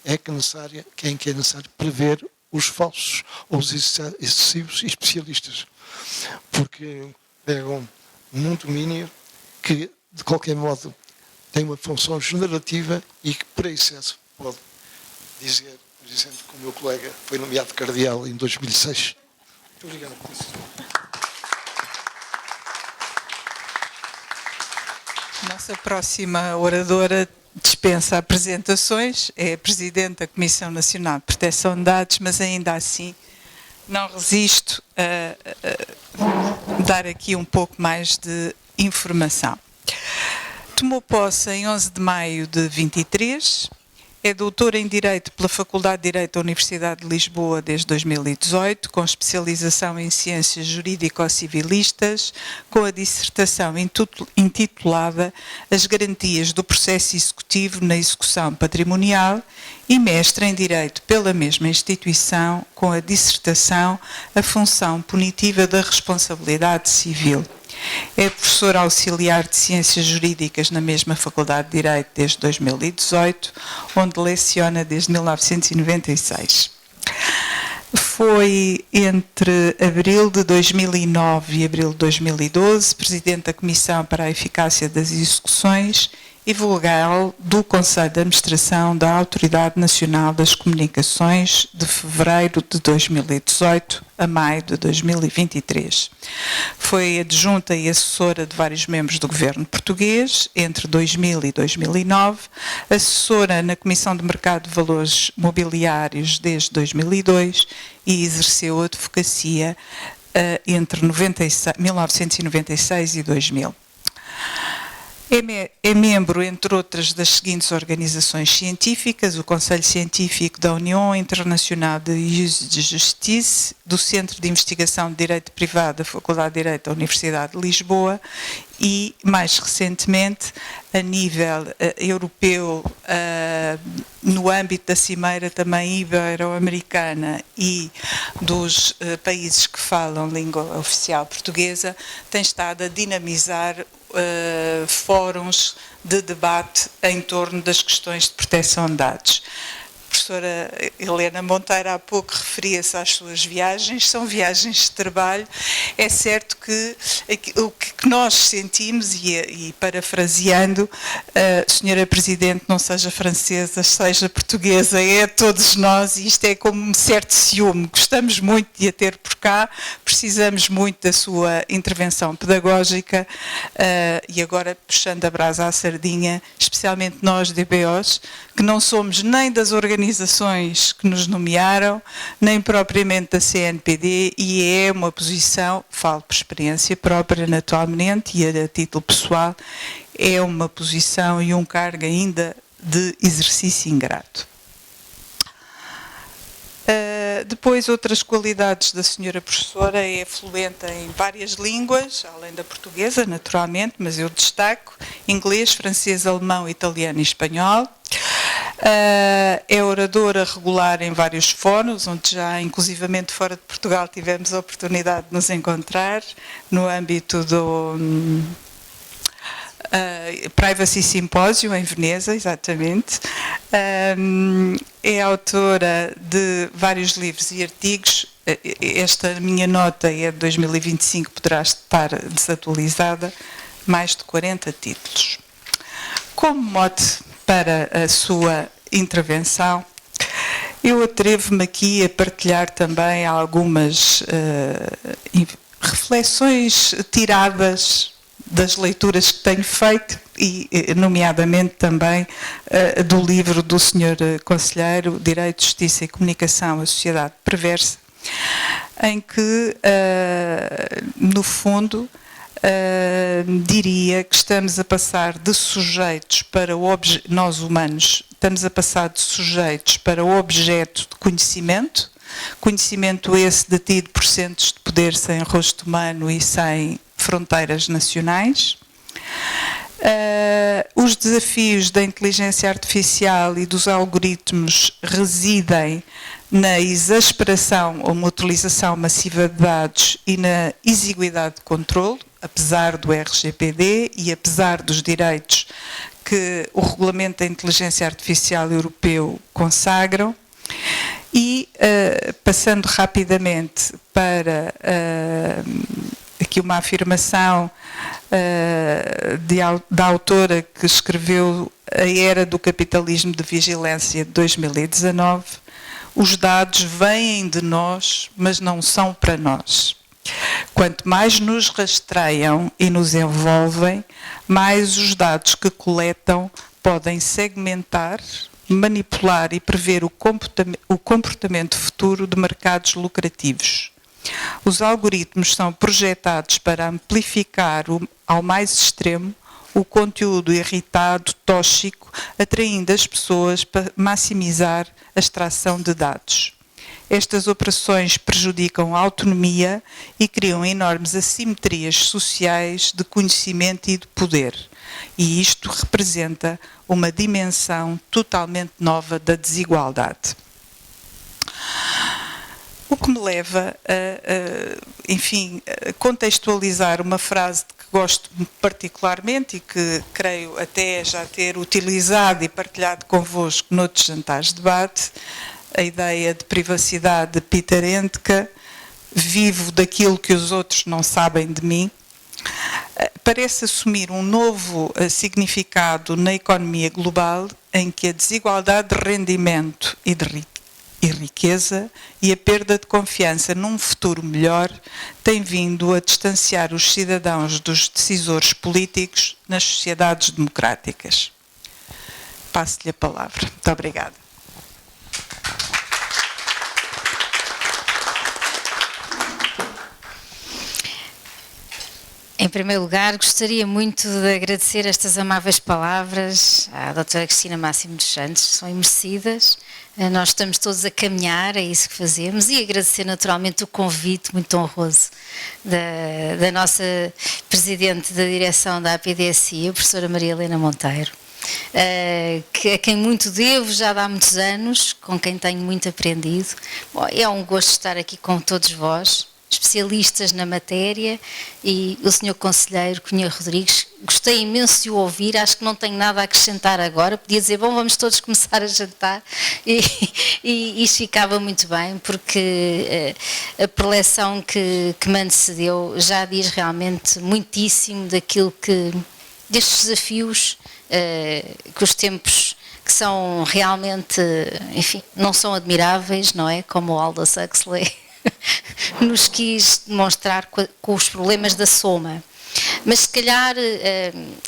em que é necessário prever os falsos ou os excessivos especialistas. Porque pegam num domínio que, de qualquer modo, tem uma função generativa e que, por excesso, pode dizer, dizendo que o meu colega foi nomeado cardeal em 2006. Muito obrigado por isso. Nossa próxima oradora dispensa apresentações, é a Presidente da Comissão Nacional de Proteção de Dados, mas ainda assim não resisto a dar aqui um pouco mais de informação. Tomou posse em 11 de maio de 23, é doutora em Direito pela Faculdade de Direito da Universidade de Lisboa desde 2018, com especialização em Ciências Jurídico-Civilistas, com a dissertação intitulada As Garantias do Processo Executivo na Execução Patrimonial e mestre em Direito pela mesma instituição, com a dissertação A Função Punitiva da Responsabilidade Civil. É professora auxiliar de Ciências Jurídicas na mesma Faculdade de Direito desde 2018, onde leciona desde 1996. Foi entre abril de 2009 e abril de 2012 Presidente da Comissão para a Eficácia das Execuções e vogal do Conselho de Administração da Autoridade Nacional das Comunicações de fevereiro de 2018 a maio de 2023. Foi adjunta e assessora de vários membros do governo português entre 2000 e 2009, assessora na Comissão de Mercado de Valores Mobiliários desde 2002 e exerceu a advocacia entre 1996 e 2000. É membro, entre outras, das seguintes organizações científicas: o Conselho Científico da União Internacional de Justice, do Centro de Investigação de Direito Privado da Faculdade de Direito da Universidade de Lisboa e, mais recentemente, a nível europeu, no âmbito da Cimeira também ibero-americana e dos países que falam língua oficial portuguesa, tem estado a dinamizar fóruns de debate em torno das questões de proteção de dados. A professora Helena Monteiro há pouco referia-se às suas viagens, são viagens de trabalho. É certo que o que nós sentimos, e parafraseando, Senhora Presidente, não seja francesa, seja portuguesa, é todos nós, e isto é como um certo ciúme. Gostamos muito de a ter por cá, precisamos muito da sua intervenção pedagógica, e agora puxando a brasa à sardinha, especialmente nós, DBOs, que não somos nem das organizações que nos nomearam, nem propriamente da CNPD, e é uma posição, falo por experiência própria naturalmente e a título pessoal, é uma posição e um cargo ainda de exercício ingrato. Depois, outras qualidades da senhora professora: é fluente em várias línguas, além da portuguesa, naturalmente, mas eu destaco inglês, francês, alemão, italiano e espanhol. É oradora regular em vários fóruns, onde já, inclusivamente fora de Portugal, tivemos a oportunidade de nos encontrar, no âmbito do Privacy Symposium, em Veneza, exatamente. É autora de vários livros e artigos. Esta minha nota é de 2025, poderá estar desatualizada, mais de 40 títulos. Como mote para a sua intervenção, eu atrevo-me aqui a partilhar também algumas reflexões tiradas das leituras que tenho feito e, nomeadamente, também do livro do Sr. Conselheiro Direito, Justiça e Comunicação, a Sociedade Perversa, em que, no fundo, diria que estamos a passar de sujeitos para nós humanos, estamos a passar de sujeitos para o objeto de conhecimento, conhecimento esse detido por centros de poder sem rosto humano e sem fronteiras nacionais. Os desafios da inteligência artificial e dos algoritmos residem na exasperação ou uma utilização massiva de dados e na exiguidade de controle, apesar do RGPD e apesar dos direitos que o Regulamento da Inteligência Artificial Europeu consagram. E, passando rapidamente para aqui uma afirmação da autora que escreveu A Era do Capitalismo de Vigilância, de 2019, os dados vêm de nós, mas não são para nós. Quanto mais nos rastreiam e nos envolvem, mais os dados que coletam podem segmentar, manipular e prever o comportamento futuro de mercados lucrativos. Os algoritmos são projetados para amplificar ao mais extremo o conteúdo irritado, tóxico, atraindo as pessoas para maximizar a extração de dados. Estas operações prejudicam a autonomia e criam enormes assimetrias sociais de conhecimento e de poder. E isto representa uma dimensão totalmente nova da desigualdade. O que me leva a contextualizar uma frase que gosto particularmente e que creio até já ter utilizado e partilhado convosco noutros jantares de debate, a ideia de privacidade de Peter Handke, vivo daquilo que os outros não sabem de mim, parece assumir um novo significado na economia global em que a desigualdade de rendimento e riqueza e a perda de confiança num futuro melhor tem vindo a distanciar os cidadãos dos decisores políticos nas sociedades democráticas. Passo-lhe a palavra. Muito obrigada. Em primeiro lugar, gostaria muito de agradecer estas amáveis palavras à doutora Cristina Máximo dos Santos, são imerecidas. Nós estamos todos a caminhar, é isso que fazemos, e agradecer naturalmente o convite muito honroso da nossa Presidente da Direção da APDSI, a professora Maria Helena Monteiro, a quem muito devo já há muitos anos, com quem tenho muito aprendido. Bom, é um gosto estar aqui com todos vós, especialistas na matéria, e o Sr. Conselheiro Cunha Rodrigues, gostei imenso de o ouvir, acho que não tenho nada a acrescentar agora, podia dizer, bom, vamos todos começar a jantar, e isto ficava muito bem, porque a preleção que me antecedeu já diz realmente muitíssimo destes desafios, que os tempos que são realmente, enfim, não são admiráveis, não é? Como o Aldous Huxley nos quis demonstrar com os problemas da soma. Mas se calhar,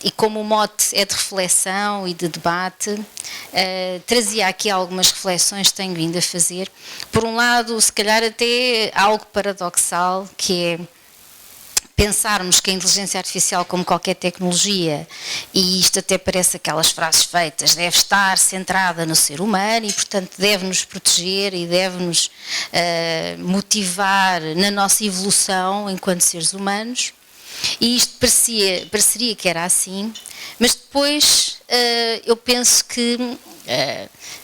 e como o mote é de reflexão e de debate, trazia aqui algumas reflexões que tenho vindo a fazer. Por um lado, se calhar até algo paradoxal, que é pensarmos que a inteligência artificial, como qualquer tecnologia, e isto até parece aquelas frases feitas, deve estar centrada no ser humano e, portanto, deve-nos proteger e deve-nos motivar na nossa evolução enquanto seres humanos. E isto pareceria que era assim, mas depois eu penso que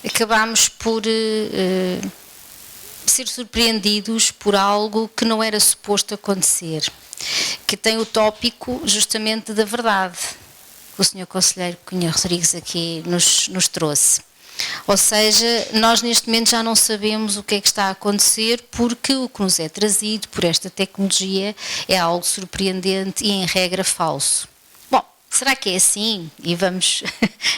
acabámos por ser surpreendidos por algo que não era suposto acontecer, que tem o tópico justamente da verdade, que o Sr. Conselheiro Cunha Rodrigues aqui nos trouxe. Ou seja, nós neste momento já não sabemos o que é que está a acontecer, porque o que nos é trazido por esta tecnologia é algo surpreendente e em regra falso. Bom, será que é assim? E vamos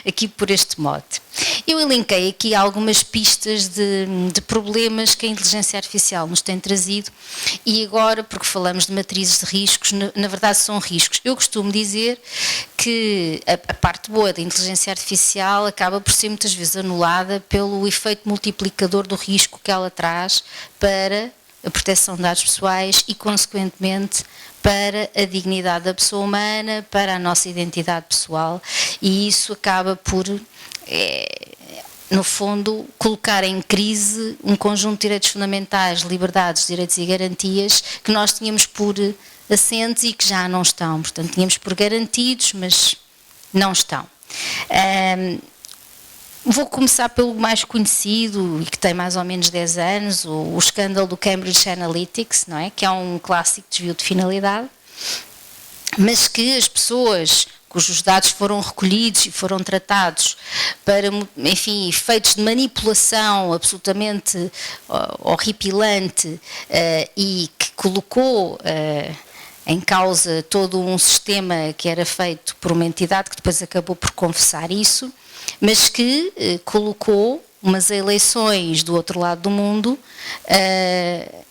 aqui por este mote. Eu elenquei aqui algumas pistas de problemas que a inteligência artificial nos tem trazido, e agora, porque falamos de matrizes de riscos, na verdade são riscos. Eu costumo dizer que a parte boa da inteligência artificial acaba por ser muitas vezes anulada pelo efeito multiplicador do risco que ela traz para a proteção de dados pessoais e, consequentemente, para a dignidade da pessoa humana, para a nossa identidade pessoal, e isso acaba por, no fundo, colocar em crise um conjunto de direitos fundamentais, liberdades, direitos e garantias que nós tínhamos por assentes e que já não estão. Portanto, tínhamos por garantidos, mas não estão. Vou começar pelo mais conhecido e que tem mais ou menos 10 anos, o escândalo do Cambridge Analytica, não é? Que é um clássico desvio de finalidade, mas que as pessoas cujos dados foram recolhidos e foram tratados para, enfim, efeitos de manipulação absolutamente horripilante e que colocou em causa todo um sistema que era feito por uma entidade que depois acabou por confessar isso, mas que colocou umas eleições do outro lado do mundo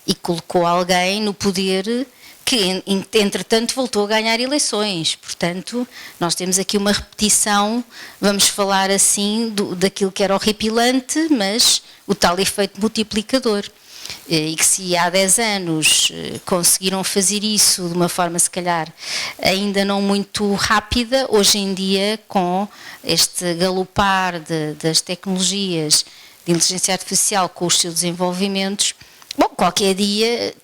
e colocou alguém no poder que entretanto voltou a ganhar eleições. Portanto, nós temos aqui uma repetição, vamos falar assim, daquilo que era horripilante, mas o tal efeito multiplicador. E que se há 10 anos conseguiram fazer isso de uma forma se calhar ainda não muito rápida, hoje em dia com este galopar das tecnologias de inteligência artificial com os seus desenvolvimentos, bom, qualquer dia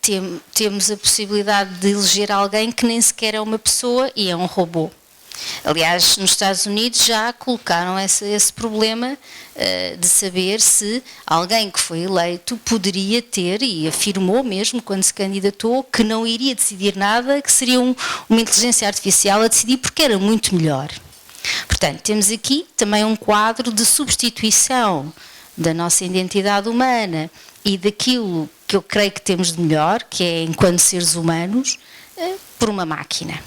temos a possibilidade de eleger alguém que nem sequer é uma pessoa e é um robô. Aliás, nos Estados Unidos já colocaram esse problema de saber se alguém que foi eleito poderia ter, e afirmou mesmo quando se candidatou, que não iria decidir nada, que seria uma inteligência artificial a decidir porque era muito melhor. Portanto, temos aqui também um quadro de substituição da nossa identidade humana e daquilo que eu creio que temos de melhor, que é enquanto seres humanos, por uma máquina.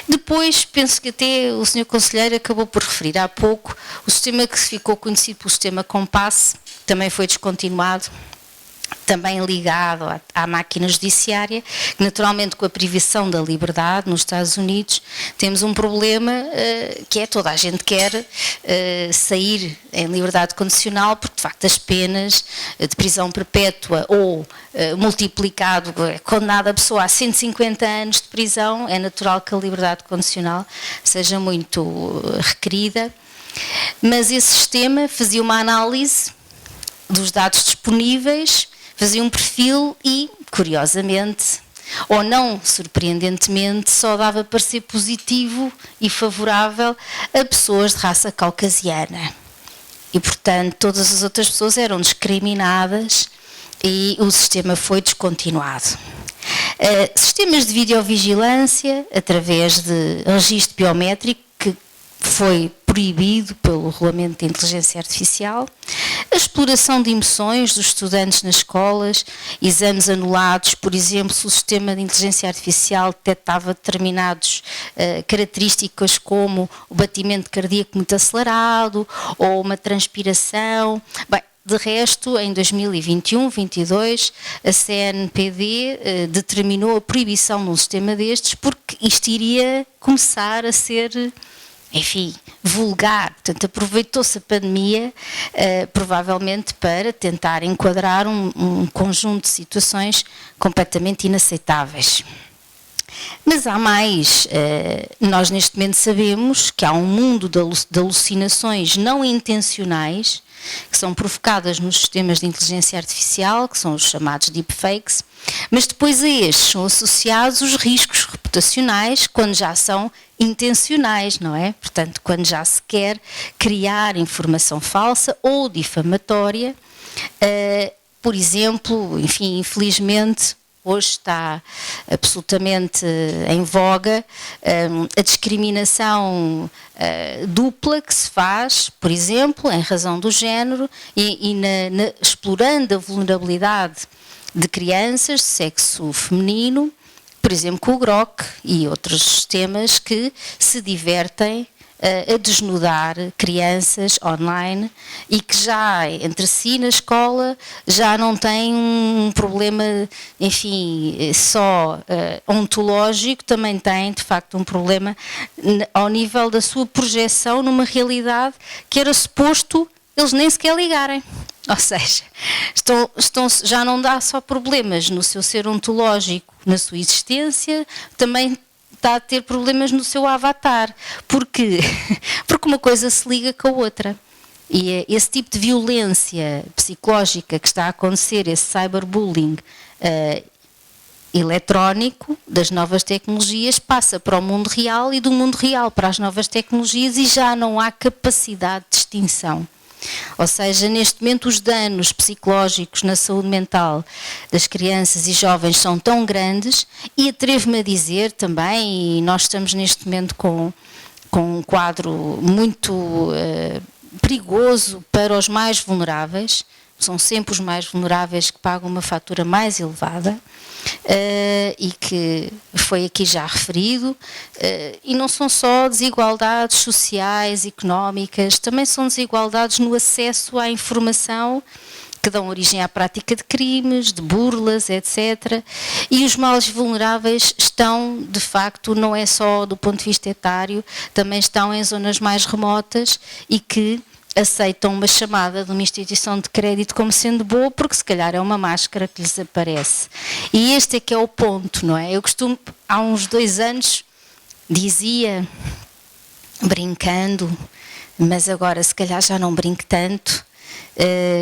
Depois, penso que até o Sr. Conselheiro acabou por referir há pouco, o sistema que ficou conhecido pelo sistema Compass também foi descontinuado, também ligado à máquina judiciária, que naturalmente com a privação da liberdade nos Estados Unidos temos um problema que é toda a gente quer sair em liberdade condicional, porque de facto as penas de prisão perpétua ou multiplicado, condenada a pessoa a 150 anos de prisão, é natural que a liberdade condicional seja muito requerida, mas esse sistema fazia uma análise dos dados disponíveis, fazia um perfil e, curiosamente, ou não surpreendentemente, só dava parecer positivo e favorável a pessoas de raça caucasiana. E, portanto, todas as outras pessoas eram discriminadas e o sistema foi descontinuado. Sistemas de videovigilância, através de registro biométrico, que foi proibido pelo Regulamento de Inteligência Artificial, a exploração de emoções dos estudantes nas escolas, exames anulados, por exemplo, se o sistema de inteligência artificial detectava determinadas características como o batimento cardíaco muito acelerado ou uma transpiração. Bem, de resto, em 2021-22, a CNPD determinou a proibição de um sistema destes porque isto iria começar a ser, enfim, vulgar. Portanto, aproveitou-se a pandemia provavelmente para tentar enquadrar um conjunto de situações completamente inaceitáveis. Mas há mais. Nós neste momento sabemos que há um mundo de alucinações não intencionais que são provocadas nos sistemas de inteligência artificial, que são os chamados deepfakes, mas depois a estes são associados os riscos reputacionais quando já são intencionais, não é? Portanto, quando já se quer criar informação falsa ou difamatória, por exemplo, enfim, infelizmente, hoje está absolutamente em voga a discriminação dupla que se faz, por exemplo, em razão do género e explorando a vulnerabilidade de crianças de sexo feminino, por exemplo, com o Grok e outros sistemas que se divertem a desnudar crianças online e que já entre si na escola já não têm um problema, enfim, só ontológico, também têm de facto um problema ao nível da sua projeção numa realidade que era suposto eles nem sequer ligarem. Ou seja, já não dá só problemas no seu ser ontológico, na sua existência, também está a ter problemas no seu avatar. Porque uma coisa se liga com a outra. E esse tipo de violência psicológica que está a acontecer, esse cyberbullying eletrónico das novas tecnologias, passa para o mundo real e do mundo real para as novas tecnologias e já não há capacidade de distinção. Ou seja, neste momento os danos psicológicos na saúde mental das crianças e jovens são tão grandes e atrevo-me a dizer também, e nós estamos neste momento com um quadro muito perigoso para os mais vulneráveis, são sempre os mais vulneráveis que pagam uma fatura mais elevada e que foi aqui já referido, e não são só desigualdades sociais, económicas, também são desigualdades no acesso à informação que dão origem à prática de crimes, de burlas, etc. E os mais vulneráveis estão, de facto, não é só do ponto de vista etário, também estão em zonas mais remotas e que aceitam uma chamada de uma instituição de crédito como sendo boa, porque se calhar é uma máscara que lhes aparece. E este é que é o ponto, não é? Eu costumo, há uns 2 anos, dizia, brincando, mas agora se calhar já não brinco tanto,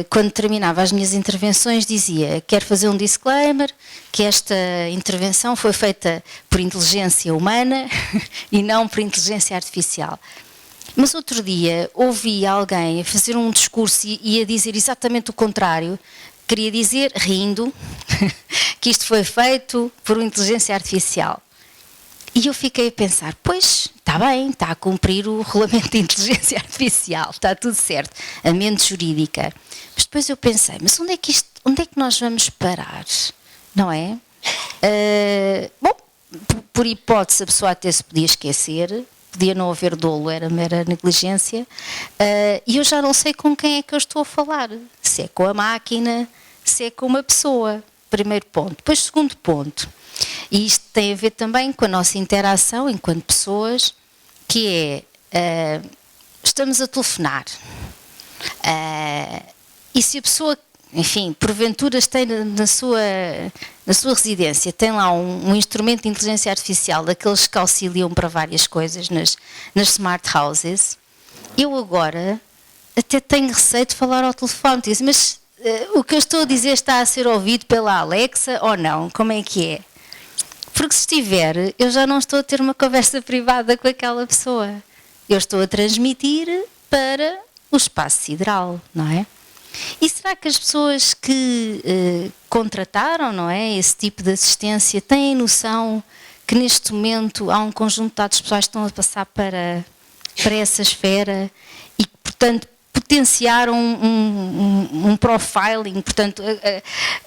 quando terminava as minhas intervenções dizia, quero fazer um disclaimer, que esta intervenção foi feita por inteligência humana e não por inteligência artificial. Mas outro dia ouvi alguém a fazer um discurso e a dizer exatamente o contrário. Queria dizer, rindo, que isto foi feito por uma inteligência artificial. E eu fiquei a pensar, pois, está bem, está a cumprir o regulamento de inteligência artificial, está tudo certo, a mente jurídica. Mas depois eu pensei, mas onde é que nós vamos parar? Não é? Bom, por hipótese a pessoa até se podia esquecer, podia não haver dolo, era mera negligência, e eu já não sei com quem é que eu estou a falar, se é com a máquina, se é com uma pessoa, primeiro ponto. Depois, segundo ponto, e isto tem a ver também com a nossa interação enquanto pessoas, que é, estamos a telefonar, e se a pessoa, enfim, porventura tem na sua residência, tem lá um instrumento de inteligência artificial, daqueles que auxiliam para várias coisas nas smart houses, eu agora até tenho receio de falar ao telefone, mas o que eu estou a dizer está a ser ouvido pela Alexa ou não? Como é que é? Porque se estiver, eu já não estou a ter uma conversa privada com aquela pessoa. Eu estou a transmitir para o espaço sideral, não é? E será que as pessoas que contrataram, não é, esse tipo de assistência têm noção que neste momento há um conjunto de dados pessoais que estão a passar para essa esfera e que, portanto, potenciaram um profiling, portanto,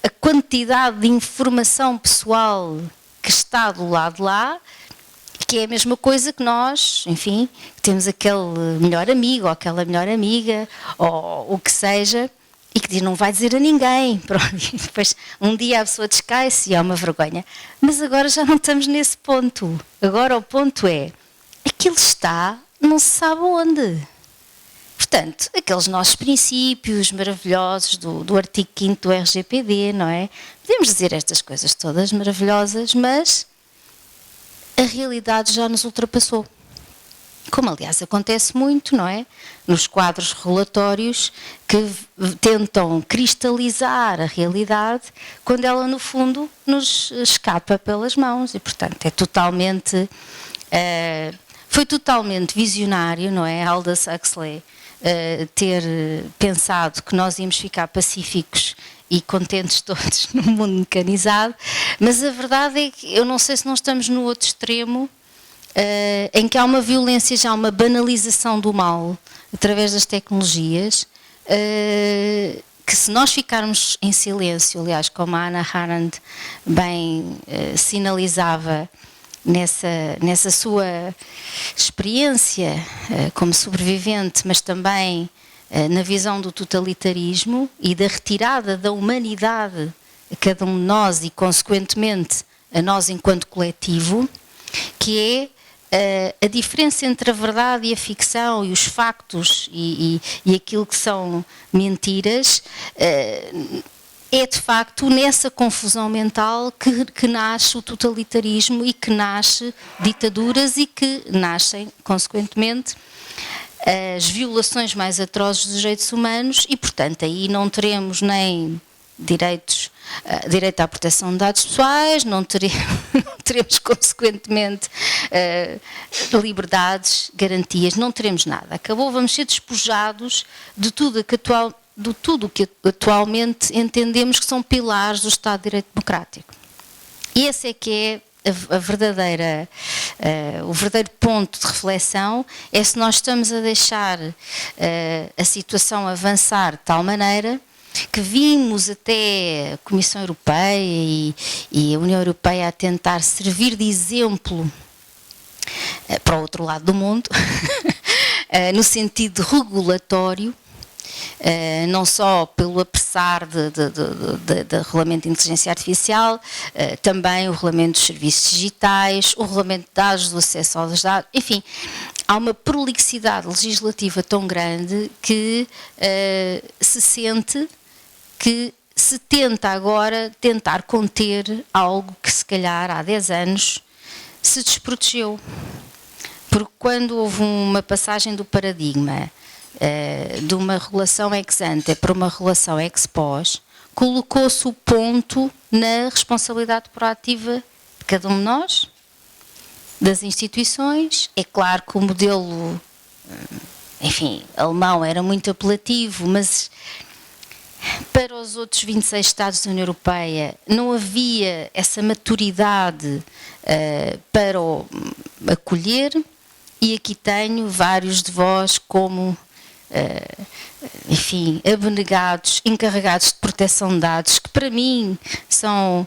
a quantidade de informação pessoal que está do lado de lá, que é a mesma coisa que nós, enfim, temos aquele melhor amigo ou aquela melhor amiga, ou o que seja, e que diz, não vai dizer a ninguém. Pronto, e depois um dia a pessoa descai-se e é uma vergonha. Mas agora já não estamos nesse ponto. Agora o ponto é, aquilo está, não se sabe onde. Portanto, aqueles nossos princípios maravilhosos do artigo 5º do RGPD, não é? Podemos dizer estas coisas todas maravilhosas, mas a realidade já nos ultrapassou. Como, aliás, acontece muito, não é? Nos quadros regulatórios que tentam cristalizar a realidade quando ela, no fundo, nos escapa pelas mãos e, portanto, é totalmente... foi totalmente visionário, não é? Aldous Huxley ter pensado que nós íamos ficar pacíficos e contentes todos no mundo mecanizado, mas a verdade é que eu não sei se não estamos no outro extremo, em que há uma violência, já há uma banalização do mal através das tecnologias, que se nós ficarmos em silêncio, aliás, como a Hannah Arendt bem sinalizava nessa sua experiência como sobrevivente, mas também na visão do totalitarismo e da retirada da humanidade a cada um de nós e, consequentemente, a nós enquanto coletivo, que é a diferença entre a verdade e a ficção e os factos e aquilo que são mentiras, é de facto nessa confusão mental que nasce o totalitarismo e que nasce ditaduras e que nascem, consequentemente, as violações mais atrozes dos direitos humanos e, portanto, aí não teremos nem direito à proteção de dados pessoais, não teremos consequentemente liberdades, garantias, não teremos nada. Acabou, vamos ser despojados de tudo que atualmente entendemos que são pilares do Estado de Direito Democrático. E esse é que é o verdadeiro ponto de reflexão, é se nós estamos a deixar a situação avançar de tal maneira que vimos até a Comissão Europeia e a União Europeia a tentar servir de exemplo para o outro lado do mundo, no sentido regulatório, não só pelo apressar do Regulamento de Inteligência Artificial, também o Regulamento dos Serviços Digitais, o Regulamento de Dados, do acesso aos dados, enfim, há uma prolixidade legislativa tão grande que se sente que se tenta agora tentar conter algo que se calhar há 10 anos se desprotegeu. Porque quando houve uma passagem do paradigma de uma regulação ex ante para uma regulação ex pós, colocou-se o ponto na responsabilidade proativa de cada um de nós, das instituições. É claro que o modelo, enfim, alemão era muito apelativo, mas para os outros 26 Estados da União Europeia não havia essa maturidade para acolher, e aqui tenho vários de vós como, enfim, abnegados, encarregados de proteção de dados, que para mim são,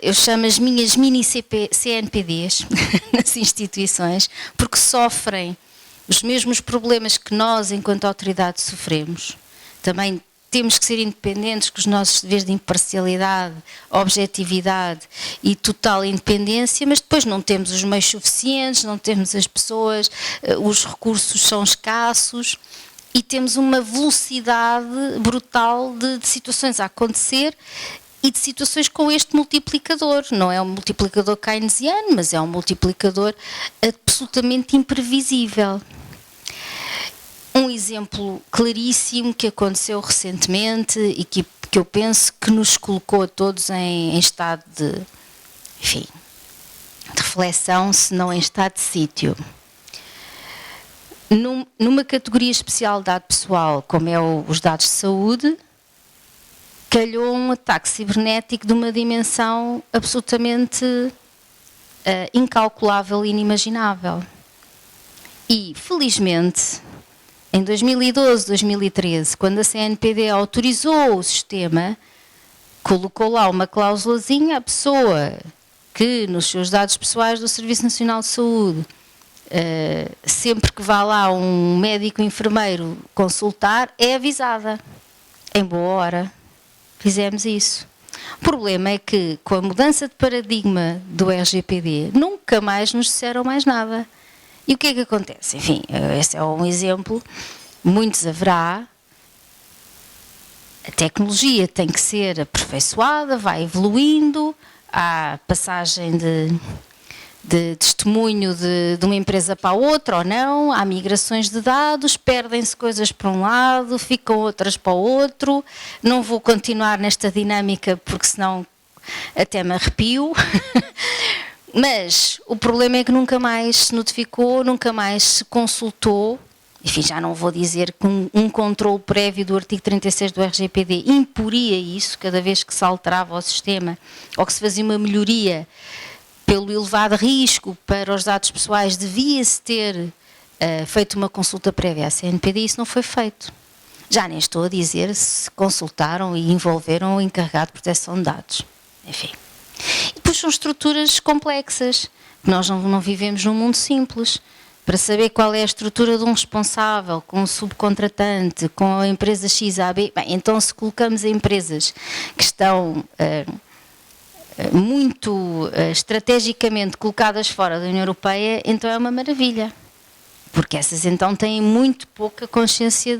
eu chamo as minhas mini CNPDs nas instituições, porque sofrem os mesmos problemas que nós, enquanto autoridade, sofremos. Também temos que ser independentes, com os nossos deveres de imparcialidade, objetividade e total independência, mas depois não temos os meios suficientes, não temos as pessoas, os recursos são escassos e temos uma velocidade brutal de situações a acontecer e de situações com este multiplicador. Não é um multiplicador keynesiano, mas é um multiplicador absolutamente imprevisível. Um exemplo claríssimo que aconteceu recentemente e que eu penso que nos colocou a todos em estado de, enfim, de reflexão, se não em estado de sítio. Numa categoria especial de dado pessoal, como é os dados de saúde, calhou um ataque cibernético de uma dimensão absolutamente incalculável e inimaginável. E, felizmente, em 2012, 2013, quando a CNPD autorizou o sistema, colocou lá uma cláusulazinha: a pessoa que nos seus dados pessoais do Serviço Nacional de Saúde, sempre que vá lá um médico enfermeiro consultar, é avisada. Em boa hora. Fizemos isso. O problema é que, com a mudança de paradigma do RGPD, nunca mais nos disseram mais nada. E o que é que acontece? Enfim, esse é um exemplo, muitos haverá. A tecnologia tem que ser aperfeiçoada, vai evoluindo, há passagem de testemunho de uma empresa para a outra ou não, há migrações de dados, perdem-se coisas para um lado, ficam outras para o outro. Não vou continuar nesta dinâmica porque senão até me arrepio. Mas o problema é que nunca mais se notificou, nunca mais se consultou. Enfim, já não vou dizer que um controle prévio do artigo 36 do RGPD imporia isso, cada vez que se alterava o sistema ou que se fazia uma melhoria pelo elevado risco para os dados pessoais, devia-se ter feito uma consulta prévia à CNPD, e isso não foi feito. Já nem estou a dizer se consultaram e envolveram o encarregado de proteção de dados. Enfim. E depois são estruturas complexas. Nós não vivemos num mundo simples. Para saber qual é a estrutura de um responsável, com um subcontratante, com a empresa X, A, B, bem, então se colocamos empresas que estão muito estrategicamente colocadas fora da União Europeia, então é uma maravilha. Porque essas então têm muito pouca consciência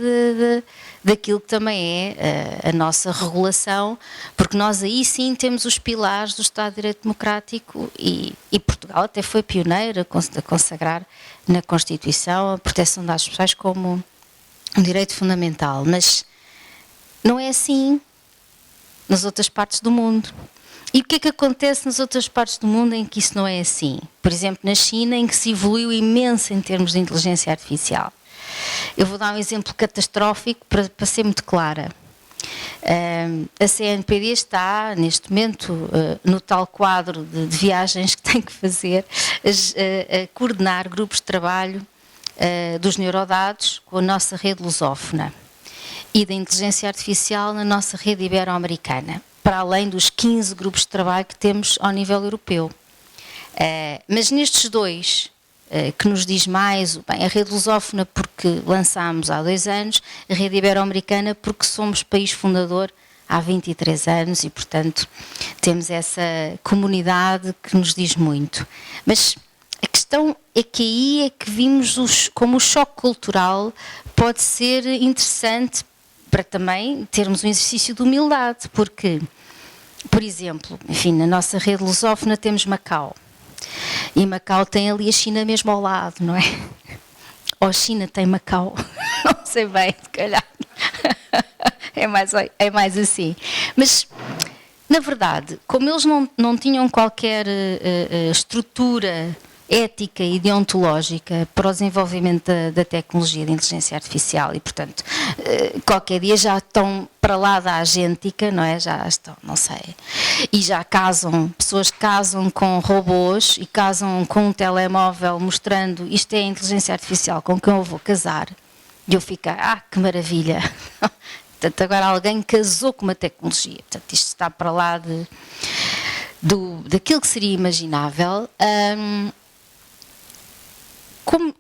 daquilo que também é a nossa regulação, porque nós aí sim temos os pilares do Estado de Direito Democrático e Portugal até foi pioneira a consagrar na Constituição a proteção de dados pessoais como um direito fundamental. Mas não é assim nas outras partes do mundo. E o que é que acontece nas outras partes do mundo em que isso não é assim? Por exemplo, na China, em que se evoluiu imenso em termos de inteligência artificial. Eu vou dar um exemplo catastrófico para ser muito clara. A CNPD está, neste momento, no tal quadro de viagens que tem que fazer, a coordenar grupos de trabalho dos neurodados com a nossa rede lusófona e da inteligência artificial na nossa rede ibero-americana, para além dos 15 grupos de trabalho que temos ao nível europeu. Mas nestes dois, que nos diz mais, bem, a rede lusófona porque lançámos há 2 anos, a rede ibero-americana porque somos país fundador há 23 anos e, portanto, temos essa comunidade que nos diz muito. Mas a questão é que aí é que vimos como o choque cultural pode ser interessante para também termos um exercício de humildade, porque, por exemplo, enfim, na nossa rede lusófona temos Macau, e Macau tem ali a China mesmo ao lado, não é? Ou a China tem Macau, não sei bem, se calhar, é mais assim. Mas, na verdade, como eles não tinham qualquer estrutura ética e deontológica para o desenvolvimento da tecnologia de inteligência artificial e, portanto, qualquer dia já estão para lá da agêntica, não é? Já estão, não sei. E já casam, pessoas casam com robôs e casam com um telemóvel mostrando isto é a inteligência artificial com quem eu vou casar. E eu fico, que maravilha. Portanto, agora alguém casou com uma tecnologia. Portanto, isto está para lá daquilo que seria imaginável.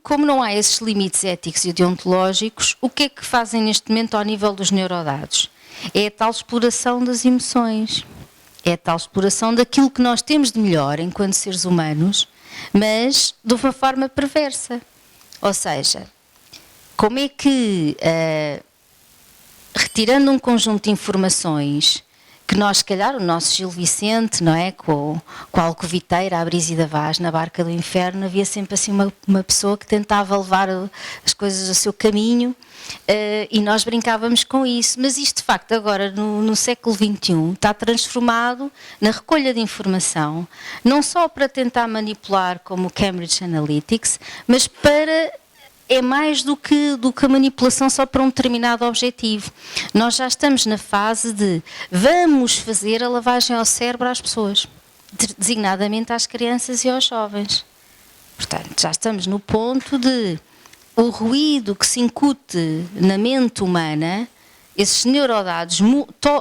Como não há esses limites éticos e deontológicos, o que é que fazem neste momento ao nível dos neurodados? É a tal exploração das emoções, é a tal exploração daquilo que nós temos de melhor enquanto seres humanos, mas de uma forma perversa. Ou seja, como é que, retirando um conjunto de informações que nós, se calhar, o nosso Gil Vicente, não é? Com a alcoviteira, a Brígida Vaz, na Barca do Inferno, havia sempre assim uma pessoa que tentava levar as coisas ao seu caminho e nós brincávamos com isso. Mas isto, de facto, agora, no século XXI, está transformado na recolha de informação, não só para tentar manipular como o Cambridge Analytics, mas para... é mais do que a manipulação só para um determinado objetivo. Nós já estamos na fase de vamos fazer a lavagem ao cérebro às pessoas, designadamente às crianças e aos jovens. Portanto, já estamos no ponto de o ruído que se incute na mente humana, esses neurodados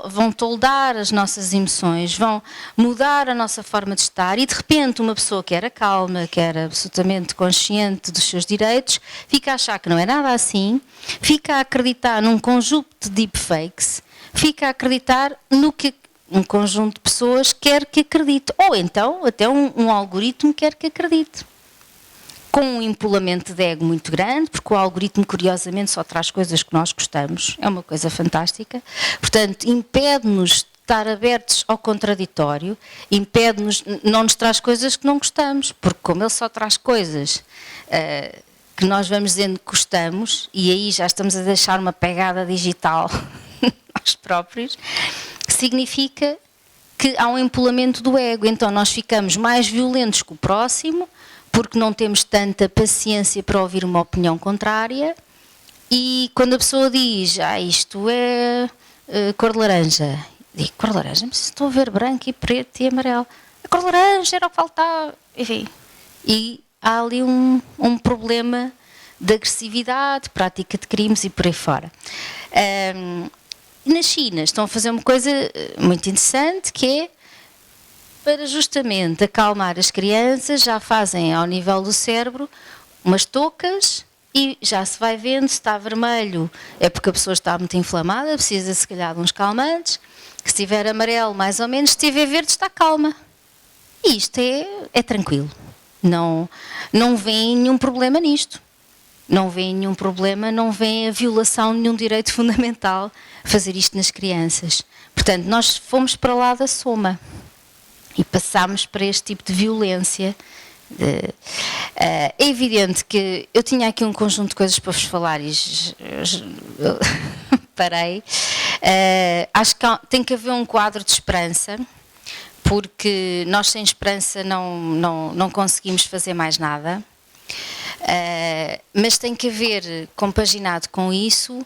vão toldar as nossas emoções, vão mudar a nossa forma de estar e de repente uma pessoa que era calma, que era absolutamente consciente dos seus direitos, fica a achar que não é nada assim, fica a acreditar num conjunto de deepfakes, fica a acreditar no que um conjunto de pessoas quer que acredite, ou então até um algoritmo quer que acredite. Com um empolamento de ego muito grande, porque o algoritmo, curiosamente, só traz coisas que nós gostamos, é uma coisa fantástica. Portanto, impede-nos de estar abertos ao contraditório, impede-nos, não nos traz coisas que não gostamos, porque como ele só traz coisas que nós vamos dizendo que gostamos, e aí já estamos a deixar uma pegada digital nós próprios, significa que há um empolamento do ego, então nós ficamos mais violentos que o próximo, porque não temos tanta paciência para ouvir uma opinião contrária, e quando a pessoa diz, isto é cor de laranja, digo, cor de laranja, mas estou a ver branco e preto e amarelo, a cor de laranja era o que faltava, enfim, e há ali um problema de agressividade, prática de crimes e por aí fora. Na China estão a fazer uma coisa muito interessante, que é, para justamente acalmar as crianças, já fazem ao nível do cérebro umas toucas e já se vai vendo, se está vermelho é porque a pessoa está muito inflamada, precisa se calhar de uns calmantes, que se estiver amarelo mais ou menos, se estiver verde está calma. E isto é tranquilo, não vem nenhum problema nisto. Não vê nenhum problema, não vê a violação de nenhum direito fundamental fazer isto nas crianças. Portanto, nós fomos para lá da soma e passámos para este tipo de violência. É evidente que eu tinha aqui um conjunto de coisas para vos falar e parei. Acho que tem que haver um quadro de esperança, porque nós sem esperança não conseguimos fazer mais nada. Mas tem que haver, compaginado com isso,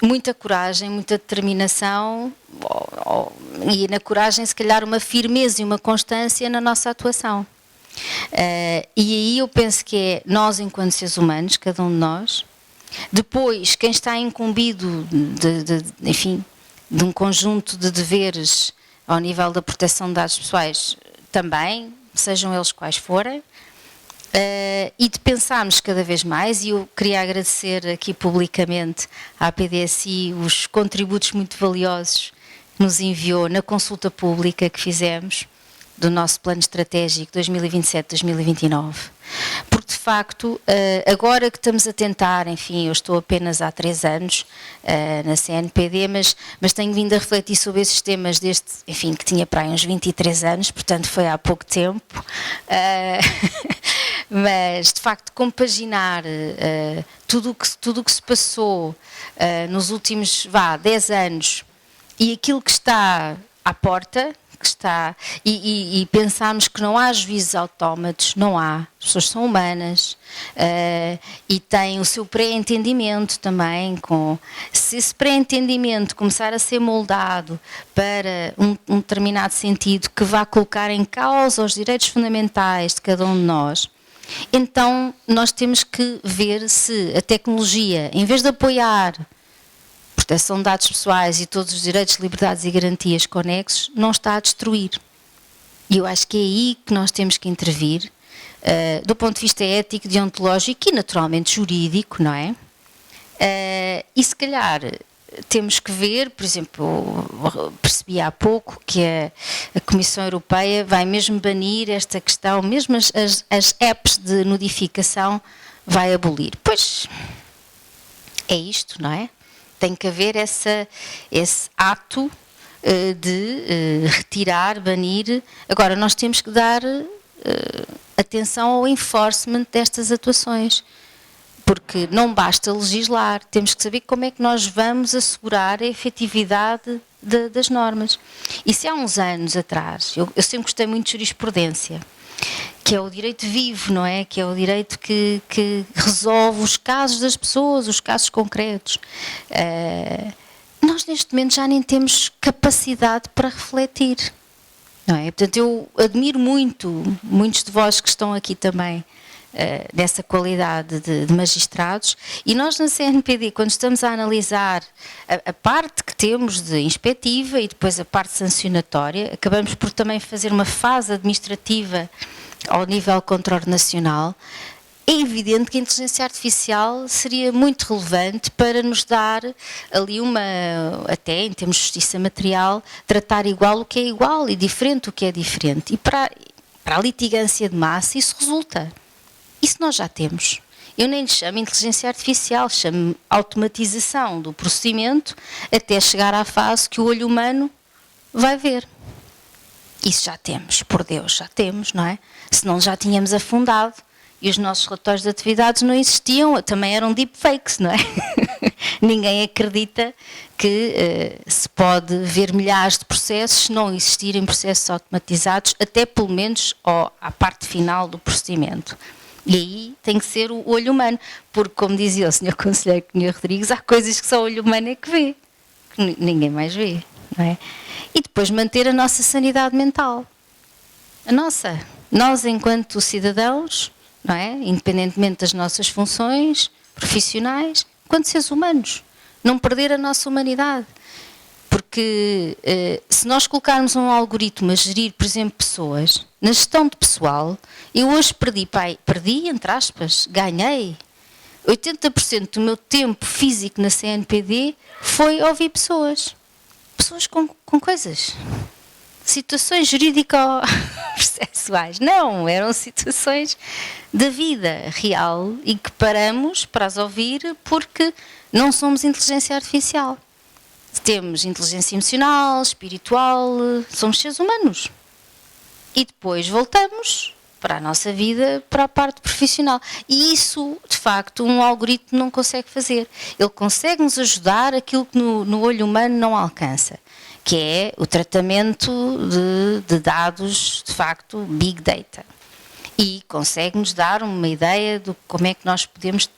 muita coragem, muita determinação e na coragem se calhar uma firmeza e uma constância na nossa atuação. E aí eu penso que é nós enquanto seres humanos, cada um de nós, depois quem está incumbido de um conjunto de deveres ao nível da proteção de dados pessoais também, sejam eles quais forem, e de pensarmos cada vez mais, e eu queria agradecer aqui publicamente à PDSI os contributos muito valiosos que nos enviou na consulta pública que fizemos do nosso plano estratégico 2027-2029, porque de facto, agora que estamos a tentar, enfim, eu estou apenas há 3 anos na CNPD, mas tenho vindo a refletir sobre esses temas desde, enfim, que tinha para aí uns 23 anos, portanto foi há pouco tempo, mas de facto compaginar tudo o que se passou nos últimos, 10 anos e aquilo que está à porta, que está, e pensarmos que não há juízes autómatos, não há, as pessoas são humanas, e têm o seu pré-entendimento também, se esse pré-entendimento começar a ser moldado para um determinado sentido que vá colocar em causa os direitos fundamentais de cada um de nós, então nós temos que ver se a tecnologia, em vez de apoiar proteção de dados pessoais e todos os direitos, liberdades e garantias conexos, não está a destruir. E eu acho que é aí que nós temos que intervir, do ponto de vista ético, deontológico e naturalmente jurídico, não é? E se calhar temos que ver, por exemplo, percebi há pouco que a Comissão Europeia vai mesmo banir esta questão, mesmo as apps de notificação vai abolir. Pois, é isto, não é? Tem que haver esse ato de retirar, banir. Agora, nós temos que dar atenção ao enforcement destas atuações, porque não basta legislar, temos que saber como é que nós vamos assegurar a efetividade das normas. E se há uns anos atrás, eu sempre gostei muito de jurisprudência, que é o direito vivo, não é? Que é o direito que resolve os casos das pessoas, os casos concretos. Nós neste momento já nem temos capacidade para refletir, não é? Portanto, eu admiro muitos de vós que estão aqui também dessa qualidade de magistrados, e nós na CNPD, quando estamos a analisar a parte que temos de inspectiva e depois a parte sancionatória, acabamos por também fazer uma fase administrativa ao nível controle nacional. É evidente que a inteligência artificial seria muito relevante para nos dar ali até em termos de justiça material, tratar igual o que é igual e diferente o que é diferente. E para a litigância de massa isso resulta. Isso nós já temos. Eu nem lhe chamo inteligência artificial, chamo automatização do procedimento até chegar à fase que o olho humano vai ver. Isso já temos, por Deus, já temos, não é? Senão já tínhamos afundado e os nossos relatórios de atividades não existiam, também eram deepfakes, não é? Ninguém acredita que se pode ver milhares de processos se não existirem processos automatizados, até pelo menos à parte final do procedimento. E aí tem que ser o olho humano, porque, como dizia o Sr. Conselheiro Cunha Rodrigues, há coisas que só o olho humano é que vê, que ninguém mais vê, não é? E depois manter a nossa sanidade mental. Nós enquanto cidadãos, não é? Independentemente das nossas funções profissionais, enquanto seres humanos, não perder a nossa humanidade. Porque se nós colocarmos um algoritmo a gerir, por exemplo, pessoas, na gestão de pessoal, eu hoje perdi, entre aspas, ganhei. 80% do meu tempo físico na CNPD foi ouvir pessoas com coisas, situações jurídico-processuais. Não, eram situações da vida real e que paramos para as ouvir porque não somos inteligência artificial. Temos inteligência emocional, espiritual, somos seres humanos. E depois voltamos para a nossa vida, para a parte profissional. E isso, de facto, um algoritmo não consegue fazer. Ele consegue nos ajudar aquilo que no olho humano não alcança, que é o tratamento de dados, de facto, big data. E consegue-nos dar uma ideia de como é que nós podemos,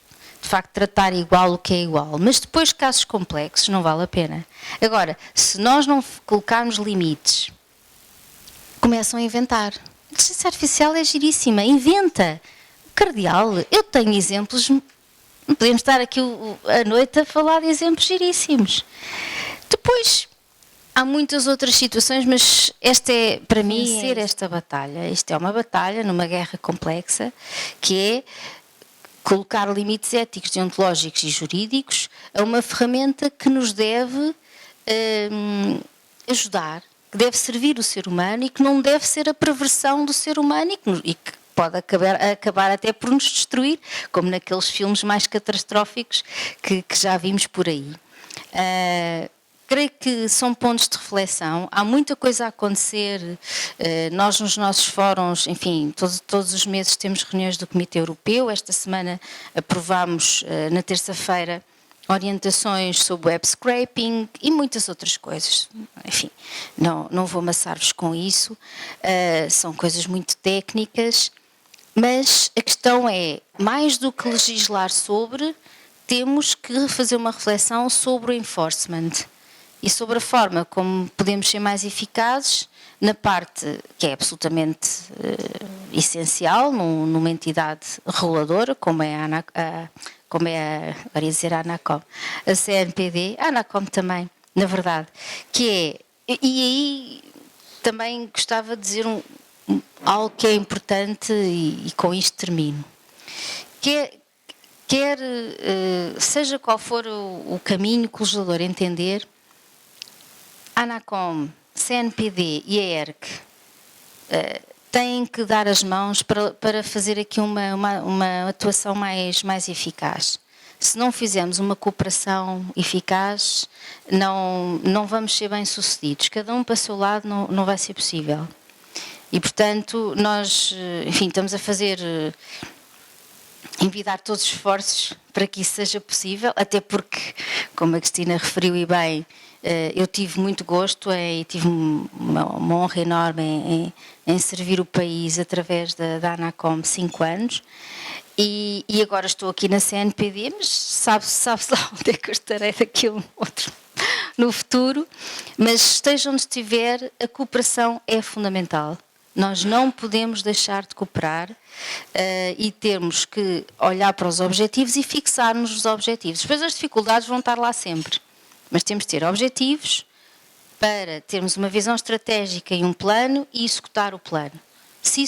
de facto, tratar igual o que é igual. Mas depois, casos complexos, não vale a pena. Agora, se nós não colocarmos limites, começam a inventar. A inteligência artificial é giríssima, inventa. Cardeal, eu tenho exemplos, podemos estar aqui a noite a falar de exemplos giríssimos. Depois, Há muitas outras situações, mas esta é, para mim, ser esta batalha. Isto é uma batalha numa guerra complexa, que é colocar limites éticos, deontológicos e jurídicos a uma ferramenta que nos deve ajudar, que deve servir o ser humano e que não deve ser a perversão do ser humano e que pode acabar até por nos destruir, como naqueles filmes mais catastróficos que já vimos por aí. Creio que são pontos de reflexão, há muita coisa a acontecer, nós nos nossos fóruns, enfim, todos os meses temos reuniões do Comitê Europeu, esta semana aprovámos na terça-feira orientações sobre web scraping e muitas outras coisas, enfim, não vou amassar-vos com isso, são coisas muito técnicas, mas a questão é, mais do que legislar sobre, temos que fazer uma reflexão sobre o enforcement e sobre a forma como podemos ser mais eficazes na parte que é absolutamente essencial numa entidade reguladora, como é a ANACOM, a CNPD, a ANACOM também, na verdade, que é, e aí também gostava de dizer algo que é importante e com isto termino, seja qual for o caminho que o legislador entender, a ANACOM, CNPD e a ERC têm que dar as mãos para fazer aqui uma atuação mais eficaz. Se não fizermos uma cooperação eficaz, não vamos ser bem-sucedidos. Cada um para o seu lado não vai ser possível. E, portanto, nós, enfim, estamos a envidar todos os esforços para que isso seja possível, até porque, como a Cristina referiu e bem, eu tive muito gosto e tive uma honra enorme em servir o país através da ANACOM 5 anos e agora estou aqui na CNPD, mas sabe-se lá onde é que eu estarei daqui a um outro no futuro, mas esteja onde estiver, a cooperação é fundamental. Nós não podemos deixar de cooperar e temos que olhar para os objetivos e fixar-nos os objetivos. Depois as dificuldades vão estar lá sempre, mas temos de ter objetivos para termos uma visão estratégica e um plano e executar o plano. Se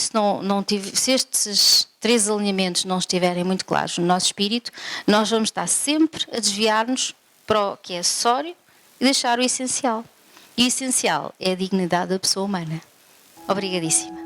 estes 3 alinhamentos não estiverem muito claros no nosso espírito, nós vamos estar sempre a desviar-nos para o que é acessório e deixar o essencial. E o essencial é a dignidade da pessoa humana. Obrigadíssima.